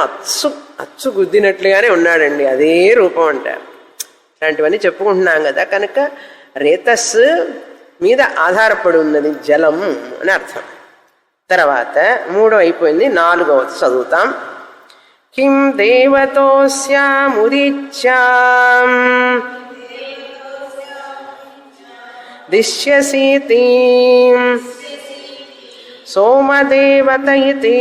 అచ్చు గుద్దినట్లుగానే ఉన్నాడండి, అదే రూపం అంటారు. ఇలాంటివన్నీ చెప్పుకుంటున్నాం కదా. కనుక రేతస్సు మీద ఆధారపడి ఉన్నది జలం అని అర్థం. తర్వాత 3 అయిపోయింది, 4 చదువుతాం. కిం దేవతోస్యాముదిచ్యాం దిశ్యసీతి సోమదేవత ఇతి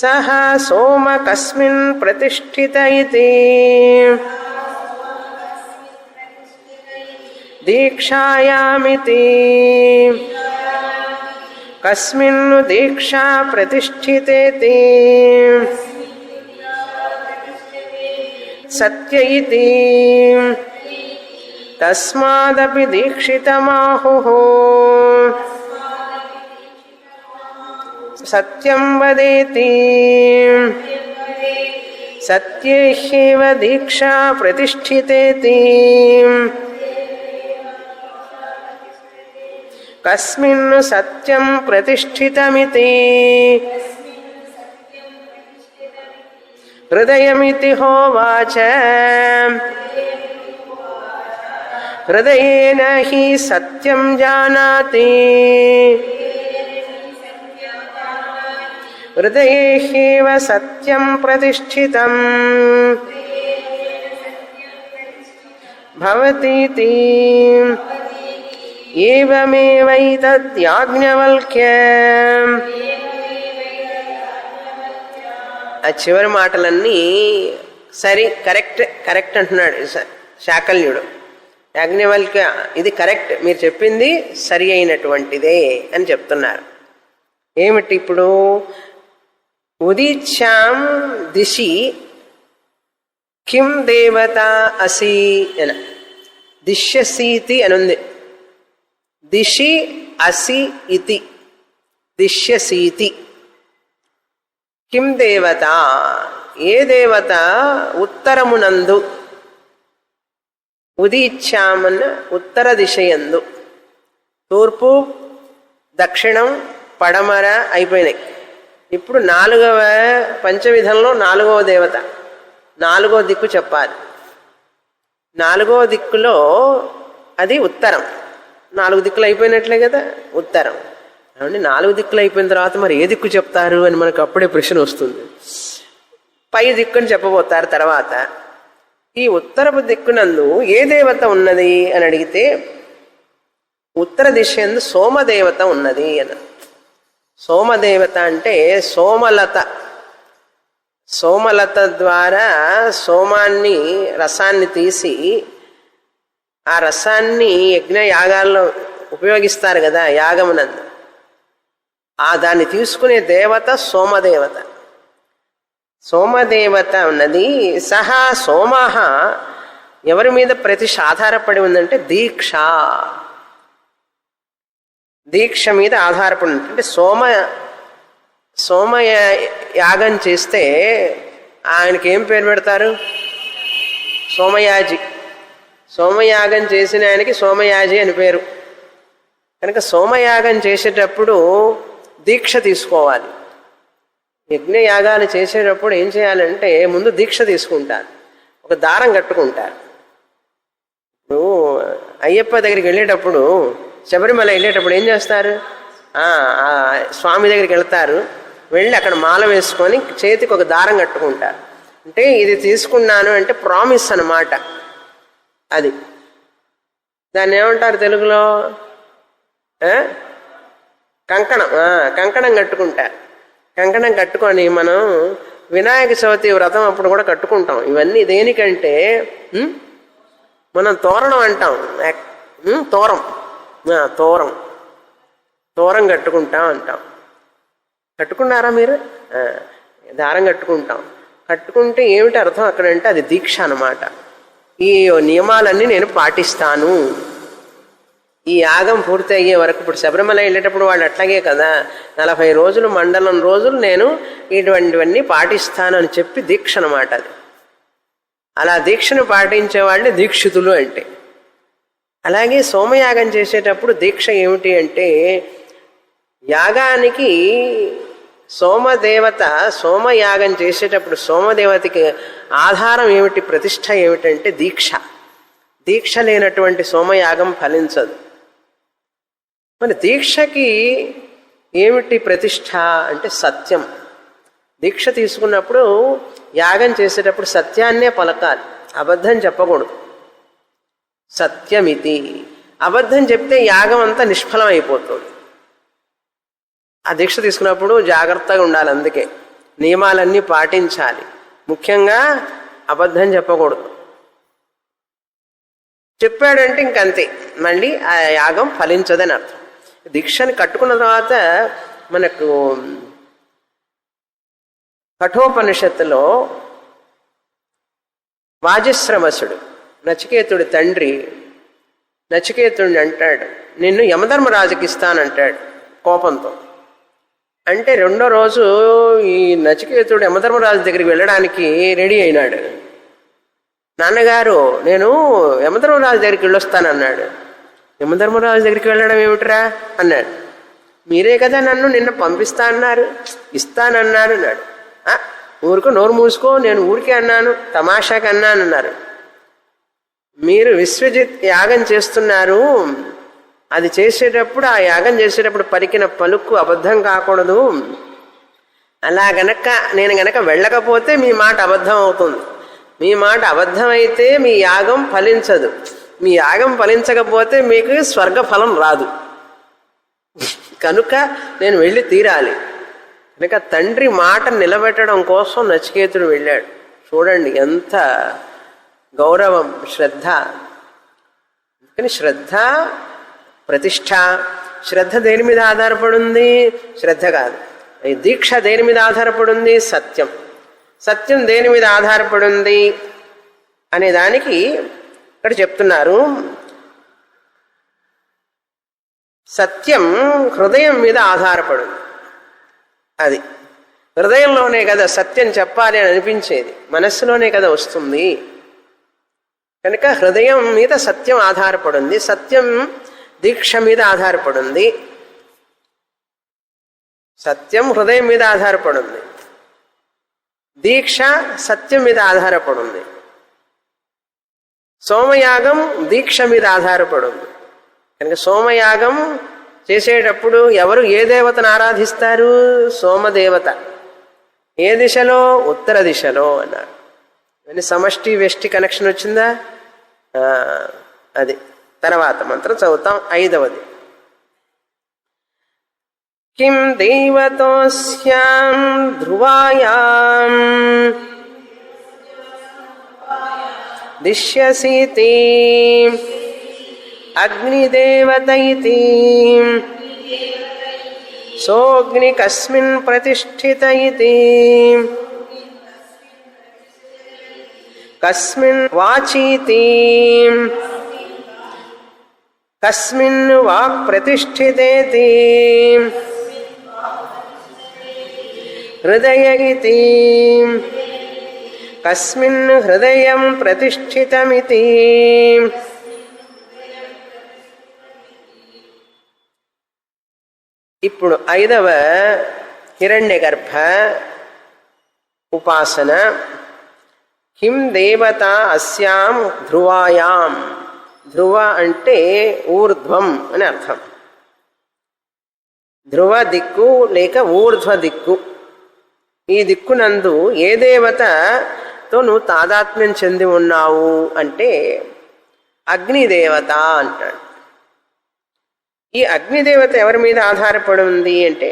సహ సోమ కస్మిన్ ప్రతిష్ఠిత ఇతి దీక్షాయామితి కస్మిన్ను దీక్షా ప్రతిష్ఠితేతి సత్య ఇతి తస్మాదపి దీక్షితమాహుః సత్యం వదేతి సత్యేహ్యేవ దీక్షా ప్రతిష్ఠితేతి కస్మిన్ను సత్యం ప్రతిష్ఠితమితి హృదయమితి హోవాచ హృదయేన హి సత్యం జానాతి హృదయేహ్యేవ సత్యం ప్రతిష్ఠితం భవతీతి ఏవమేవైతద్యాజ్ఞవల్క్య. ఆ చివరి మాటలన్నీ సరి కరెక్ట్ అంటున్నాడు శాకల్యుడు. యాజ్ఞవల్క్య ఇది కరెక్ట్, మీరు చెప్పింది సరి అయినటువంటిదే అని చెప్తున్నారు. ఏమిటి ఇప్పుడు? ఉదీచ్యాం దిశి కిం దేవత అసి అని దిశ్యసీతి అనుంది. దిశి అసి ఇతి దిశ్యసీతి. కిం దేవత ఏ దేవత ఉత్తరమునందు ఉదీచ్యామన్న ఉత్తర దిశయందు తూర్పు దక్షిణం పడమర అయిపోయినాయి. ఇప్పుడు 4వ పంచవిధంలో 4వ దేవత 4వ దిక్కు చెప్పాలి. 4వ దిక్కులో అది ఉత్తరం. 4 దిక్కులు అయిపోయినట్లే కదా ఉత్తరం. కాబట్టి 4 దిక్కులు అయిపోయిన తర్వాత మరి ఏ దిక్కు చెప్తారు అని మనకు అప్పుడే ప్రశ్న వస్తుంది. పై దిక్కుని చెప్పబోతారు తర్వాత. ఈ ఉత్తరపు దిక్కునందు ఏ దేవత ఉన్నది అని అడిగితే ఉత్తర దిశ యందు సోమదేవత ఉన్నది అని. సోమదేవత అంటే సోమలత. సోమలత ద్వారా సోమాన్ని రసాన్ని తీసి ఆ రసాన్ని యజ్ఞ యాగాల్లో ఉపయోగిస్తారు కదా యాగమునందు. దాన్ని తీసుకునే దేవత సోమదేవత. సోమదేవత ఉన్నది. సహా సోమః ఎవరి మీద ప్రతిష్ఠ ఆధారపడి ఉందంటే దీక్ష. దీక్ష మీద ఆధారపడి ఉంటుంది. అంటే సోమ యాగం చేస్తే ఆయనకి ఏం పేరు పెడతారు? సోమయాజి. సోమయాగం చేసిన ఆయనకి సోమయాజి అని పేరు. కనుక సోమయాగం చేసేటప్పుడు దీక్ష తీసుకోవాలి. యజ్ఞయాగాలు చేసేటప్పుడు ఏం చేయాలంటే ముందు దీక్ష తీసుకుంటారు, ఒక దారం కట్టుకుంటారు. ఇప్పుడు అయ్యప్ప దగ్గరికి వెళ్ళేటప్పుడు, శబరిమల వెళ్ళేటప్పుడు ఏం చేస్తారు? స్వామి దగ్గరికి వెళ్తారు, వెళ్ళి అక్కడ మాల వేసుకొని చేతికి ఒక దారం కట్టుకుంటారు. అంటే ఇది తీసుకున్నాను అంటే ప్రామిస్ అన్నమాట. అది దాన్ని ఏమంటారు తెలుగులో? కంకణం. కంకణం కట్టుకుంటారు. కంకణం కట్టుకొని మనం వినాయక చవితి వ్రతం అప్పుడు కూడా కట్టుకుంటాం. ఇవన్నీ దేనికంటే మనం తోరణం అంటాం. తోరం తోరం తోరం కట్టుకుంటాం అంటాం. కట్టుకున్నారా మీరు? దారం కట్టుకుంటాం. కట్టుకుంటే ఏమిటి అర్థం అక్కడంటే అది దీక్ష అన్నమాట. ఈ నియమాలన్నీ నేను పాటిస్తాను. ఈ యాగం పూర్తి అయ్యే వరకు. ఇప్పుడు శబరిమల వెళ్ళేటప్పుడు వాళ్ళు అట్లాగే కదా, 40 రోజులు మండలం రోజులు నేను ఇటువంటివన్నీ పాటిస్తాను అని చెప్పి దీక్ష అన్నమాట అది. అలా దీక్షను పాటించే వాళ్ళని దీక్షితులు అంటే. అలాగే సోమయాగం చేసేటప్పుడు దీక్ష ఏమిటి అంటే, యాగానికి సోమదేవత, సోమయాగం చేసేటప్పుడు సోమదేవతకి ఆధారం ఏమిటి, ప్రతిష్ట ఏమిటంటే దీక్ష. దీక్ష లేనటువంటి సోమయాగం ఫలించదు. మరి దీక్షకి ఏమిటి ప్రతిష్ట అంటే సత్యం. దీక్ష తీసుకున్నప్పుడు యాగం చేసేటప్పుడు సత్యాన్నే పలకాలి, అబద్ధం చెప్పకూడదు. సత్యమితి. అబద్ధం చెప్తే యాగం అంతా నిష్ఫలం అయిపోతుంది. ఆ దీక్ష తీసుకున్నప్పుడు జాగ్రత్తగా ఉండాలి. అందుకే నియమాలన్నీ పాటించాలి. ముఖ్యంగా అబద్ధం చెప్పకూడదు. చెప్పాడంటే ఇంకంతే, మళ్ళీ ఆ యాగం ఫలించదని అర్థం. దీక్షని కట్టుకున్న తర్వాత మనకు కఠోపనిషత్తులో వాజశ్రవసుడు నచికేతుడి తండ్రి నచికేతుడిని అంటాడు, నిన్ను యమధర్మరాజుకి ఇస్తానంటాడు కోపంతో. అంటే 2వ రోజు ఈ నచికేతుడు యమధర్మరాజు దగ్గరికి వెళ్ళడానికి రెడీ అయినాడు. నాన్నగారు నేను యమధర్మరాజు దగ్గరికి వెళ్ళొస్తానన్నాడు. యమధర్మరాజు దగ్గరికి వెళ్ళడం ఏమిట్రా అన్నాడు. మీరే కదా నన్ను నిన్న పంపిస్తా అన్నారు, ఇస్తానన్నారు అన్నాడు. ఊరుకో, నోరు మూసుకో, నేను ఊరికే అన్నాను, తమాషాకి అన్నాను అన్నారు. మీరు విశ్వజిత్ యాగం చేస్తున్నారు, అది చేసేటప్పుడు ఆ యాగం చేసేటప్పుడు పలికిన పలుకు అబద్ధం కాకూడదు. అలా నేను గనక వెళ్ళకపోతే మీ మాట అబద్ధం అవుతుంది. మీ మాట అబద్ధమైతే మీ యాగం ఫలించదు. మీ యాగం ఫలించకపోతే మీకు స్వర్గ ఫలం రాదు. కనుక నేను వెళ్ళి తీరాలి. కనుక తండ్రి మాట నిలబెట్టడం కోసం నచికేతుడు వెళ్ళాడు. చూడండి ఎంత గౌరవం, శ్రద్ధ. కానీ శ్రద్ధ ప్రతిష్ట. శ్రద్ధ దేని మీద ఆధారపడింది? శ్రద్ధ కాదు. ఈ దీక్ష దేని మీద ఆధారపడింది? సత్యం. సత్యం దేని మీద ఆధారపడింది? అనే దానికి ఇక్కడ చెప్తున్నారు. సత్యం హృదయం మీద ఆధారపడింది. అది హృదయంలోనే కదా సత్యం చెప్పాలి అని అనిపించేది, మనస్సులోనే కదా వస్తుంది. కనుక హృదయం మీద సత్యం ఆధారపడింది, సత్యం దీక్ష మీద ఆధారపడింది. సత్యం హృదయం మీద ఆధారపడింది, దీక్ష సత్యం మీద ఆధారపడింది, సోమయాగం దీక్ష మీద ఆధారపడింది. కనుక సోమయాగం చేసేటప్పుడు ఎవరు ఏ దేవతను ఆరాధిస్తారు? సోమదేవత. ఏ దిశలో? ఉత్తర దిశలో అన్నారు. అని సమష్టి వెష్టి కనెక్షన్ వచ్చిందా? అది తర్వాత మంత్రం చదువుతాం. 5వది. కిం దేవతోస్యాం ధ్రువాయాం దిశ్యసీతి అగ్నిదేవత ఇతి సోగ్ని కస్మిన్ ప్రతిష్ఠిత ఇతి కస్మిన్ వాచీతి కస్మిన్ వాక్ ప్రతిష్ఠితేతి హృదయ ఇతి కస్మిన్ హృదయం ప్రతిష్ఠితమితి. ఇప్పుడు 5వ హిరణ్యగర్భ ఉపాసన. కిం దేవత అస్యాం ధ్రువాయాం. ధ్రువ అంటే ఊర్ధ్వం అని అర్థం. ధ్రువ దిక్కు లేక ఊర్ధ్వ దిక్కు. ఈ దిక్కునందు ఏ దేవతతో నువ్వు తాదాత్మ్యం చెంది ఉన్నావు అంటే అగ్నిదేవత అంటాడు. ఈ అగ్నిదేవత ఎవరి మీద ఆధారపడి ఉంది అంటే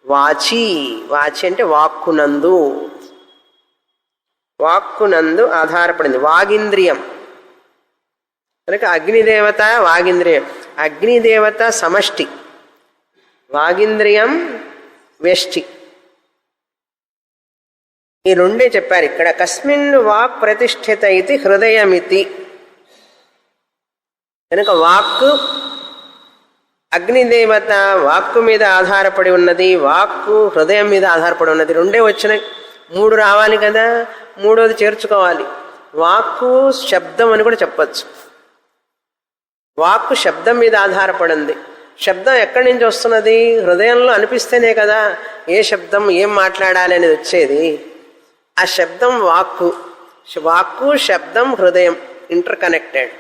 వాచి. వాచి అంటే వాక్కునందు. వాక్కునందు ఆధారపడింది, వాగింద్రియం. కనుక అగ్నిదేవత వాగింద్రియం. అగ్నిదేవత సమష్టి, వాగింద్రియం వ్యష్టి. ఈ రెండే చెప్పారు ఇక్కడ. కస్మిన్ వాక్ ప్రతిష్ఠిత ఇది హృదయమితి. కనుక వాక్కు అగ్నిదేవత వాక్కు మీద ఆధారపడి ఉన్నది, వాక్కు హృదయం మీద ఆధారపడి ఉన్నది. రెండే వచ్చినాయి, 3 రావాలి కదా, 3వది చేర్చుకోవాలి. వాక్కు శబ్దం అని కూడా చెప్పచ్చు. వాక్కు శబ్దం మీద ఆధారపడింది. శబ్దం ఎక్కడి నుంచి వస్తున్నది? హృదయంలో అనిపిస్తేనే కదా ఏ శబ్దం ఏం మాట్లాడాలి అనేది వచ్చేది. ఆ శబ్దం వాక్కు. వాక్కు శబ్దం హృదయం ఇంటర్ కనెక్టెడ్.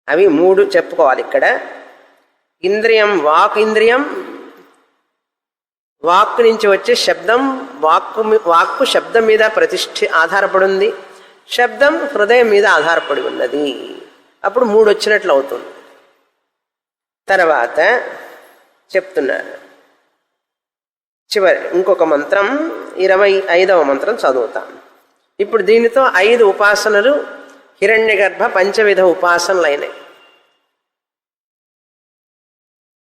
అవి 3 చెప్పుకోవాలి ఇక్కడ. ఇంద్రియం వాక్ ఇంద్రియం, వాక్కు నుంచి వచ్చే శబ్దం వాక్కు శబ్దం మీద ఆధారపడి ఉంది, శబ్దం హృదయం మీద ఆధారపడి ఉన్నది. అప్పుడు 3 వచ్చినట్లు అవుతుంది. తర్వాత చెప్తున్నారు చివరి ఇంకొక మంత్రం, 25వ మంత్రం చదువుతాం. ఇప్పుడు దీనితో 5 ఉపాసనలు హిరణ్యగర్భ పంచవిధ ఉపాసనలు అయినాయి.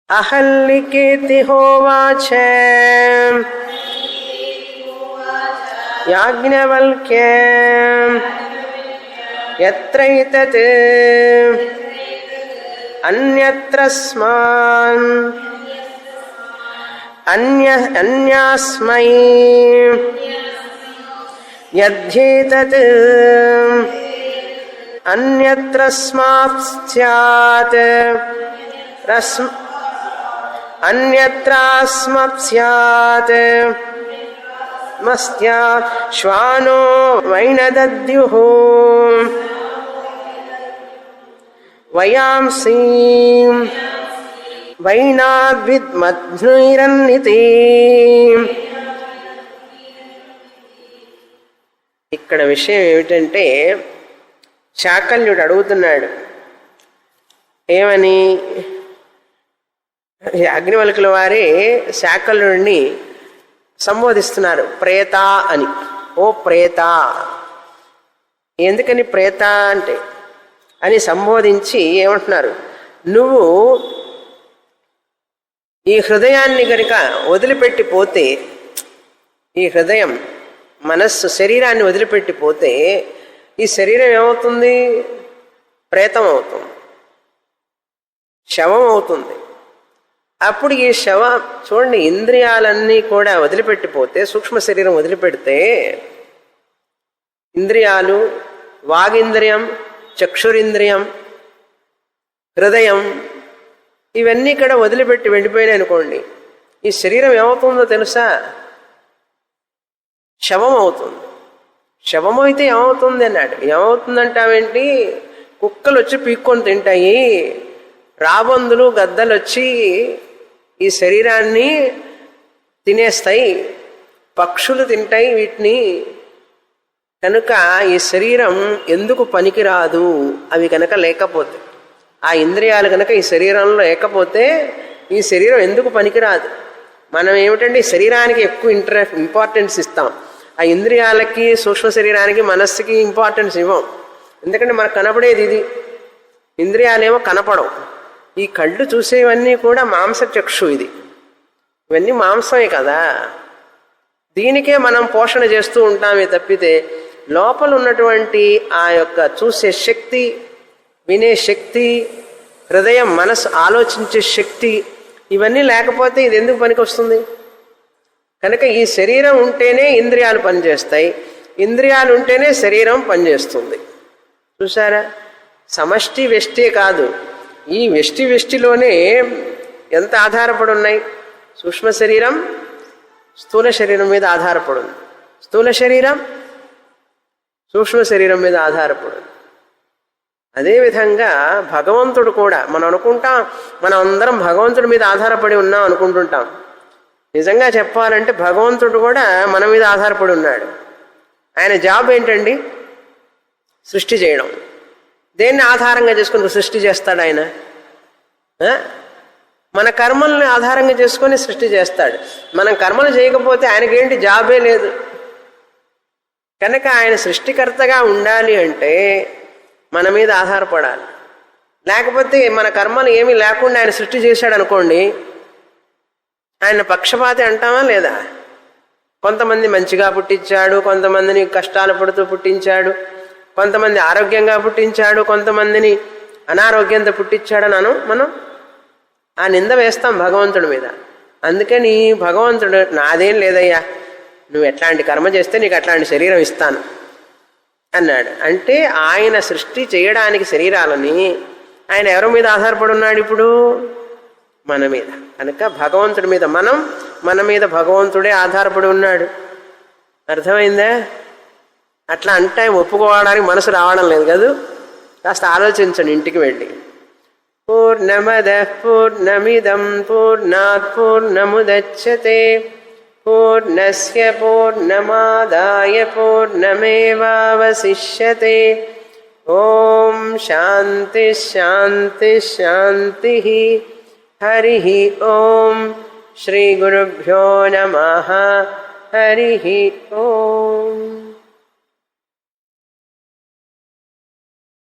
అహల్లికేతి హోవాచ యాజ్ఞవల్క్య యత్రైతత్ అన్యత్రస్మాన్ అన్యాస్మై యద్ధేతత్ అన్యత్రస్మాత్ స్యాత్ అన్యత్రాస్మత్ స్యాత్ మస్యాత్ శ్వానో వైనదద్యుః వయాంసి వైనాద్విద్మధ్నుయిరన్నితి. ఇక్కడ విషయం ఏమిటంటే శాకల్యుడు అడుగుతున్నాడు ఏమని. అగ్నివల్కుల వారే శాకల్యుడిని సంబోధిస్తున్నారు ప్రేత అని. ఓ ప్రేత, ఎందుకని ప్రేత అంటే అని సంబోధించి ఏమంటున్నారు, నువ్వు ఈ హృదయాన్ని గనుక వదిలిపెట్టిపోతే, ఈ హృదయం మనస్సు శరీరాన్ని వదిలిపెట్టిపోతే ఈ శరీరం ఏమవుతుంది? ప్రేతం అవుతుంది, శవం అవుతుంది. అప్పుడు ఈ చూడండి, ఇంద్రియాలన్నీ కూడా వదిలిపెట్టిపోతే, సూక్ష్మ శరీరం వదిలిపెడితే, ఇంద్రియాలు, వాగింద్రియం, చక్షురింద్రియం, హృదయం, ఇవన్నీ కూడా వదిలిపెట్టి వెళ్ళిపోయినాయి అనుకోండి, ఈ శరీరం ఏమవుతుందో తెలుసా? శవం అవుతుంది. శవం అయితే ఏమవుతుంది అన్నాడు. ఏమవుతుందంటావేంటి? కుక్కలు వచ్చి పీక్కొని తింటాయి, రాబందులు గద్దలు వచ్చి ఈ శరీరాన్ని తినేస్తాయి, పక్షులు తింటాయి వీటిని. కనుక ఈ శరీరం ఎందుకు పనికిరాదు? అవి కనుక లేకపోతే, ఆ ఇంద్రియాలు కనుక ఈ శరీరంలో లేకపోతే ఈ శరీరం ఎందుకు పనికిరాదు? మనం ఏమిటంటే ఈ శరీరానికి ఎక్కువ ఇంపార్టెన్స్ ఇస్తాం, ఆ ఇంద్రియాలకి, సూక్ష్మ శరీరానికి, మనస్సుకి ఇంపార్టెన్స్ ఇవ్వం. ఎందుకంటే మనకు కనపడేది ఇది, ఇంద్రియాలేమో కనపడవు. ఈ కళ్ళు చూసేవన్నీ కూడా మాంసచక్షు, ఇది ఇవన్నీ మాంసమే కదా. దీనికే మనం పోషణ చేస్తూ ఉంటామే తప్పితే లోపల ఉన్నటువంటి ఆ యొక్క చూసే శక్తి, వినే శక్తి, హృదయం, మనసు ఆలోచించే శక్తి, ఇవన్నీ లేకపోతే ఇది ఎందుకు పనికి వస్తుంది? కనుక ఈ శరీరం ఉంటేనే ఇంద్రియాలు పనిచేస్తాయి, ఇంద్రియాలు ఉంటేనే శరీరం పనిచేస్తుంది. చూసారా? సమష్టి వెష్టి కాదు, ఈ వెష్టిలోనే ఎంత ఆధారపడి ఉన్నాయి. సూక్ష్మ శరీరం స్థూల శరీరం మీద ఆధారపడింది, స్థూల శరీరం సూక్ష్మ శరీరం మీద ఆధారపడింది. అదేవిధంగా భగవంతుడు కూడా, మనం అనుకుంటాం మనం అందరం భగవంతుడి మీద ఆధారపడి ఉన్నాం అనుకుంటుంటాం. నిజంగా చెప్పాలంటే భగవంతుడు కూడా మన మీద ఆధారపడి ఉన్నాడు. ఆయన జాబ్ ఏంటండి? సృష్టి చేయడం. దేన్ని ఆధారంగా చేసుకుని సృష్టి చేస్తాడు ఆయన? మన కర్మల్ని ఆధారంగా చేసుకొని సృష్టి చేస్తాడు. మనం కర్మలు చేయకపోతే ఆయనకేంటి జాబే లేదు. కనుక ఆయన సృష్టికర్తగా ఉండాలి అంటే మన మీద ఆధారపడాలి. లేకపోతే మన కర్మలు ఏమీ లేకుండా ఆయన సృష్టి చేశాడు అనుకోండి, ఆయన పక్షపాతి అంటామా లేదా? కొంతమంది మంచిగా పుట్టించాడు, కొంతమందిని కష్టాలు పడుతూ పుట్టించాడు, కొంతమంది ఆరోగ్యంగా పుట్టించాడు, కొంతమందిని అనారోగ్యంతో పుట్టించాడని మనం ఆ నింద వేస్తాం భగవంతుడి మీద. అందుకని భగవంతుడు నాదేం లేదయ్యా, నువ్వు ఎట్లాంటి కర్మ చేస్తే నీకు అట్లాంటి శరీరం ఇస్తాను అన్నాడు. అంటే ఆయన సృష్టి చేయడానికి శరీరాలని ఆయన ఎవరి మీద ఆధారపడి ఉన్నాడు? ఇప్పుడు మన మీద. కనుక భగవంతుడి మీద మన మీద భగవంతుడే ఆధారపడి ఉన్నాడు. అర్థమైందా? అట్లా అంటే ఒప్పుకోవడానికి మనసు రావడం లేదు కదా. కాస్త ఆలోచించండి ఇంటికి వెళ్ళి. పూర్ణమదః పూర్ణమిదం పూర్ణాత్ పూర్ణముదచ్యతే పూర్ణస్య పూర్ణమాదాయ పూర్ణమేవావశిష్యతే. ఓం శాంతి శాంతి శాంతి. హరి ఓం. శ్రీ గురుభ్యో నమః. హరి ఓం.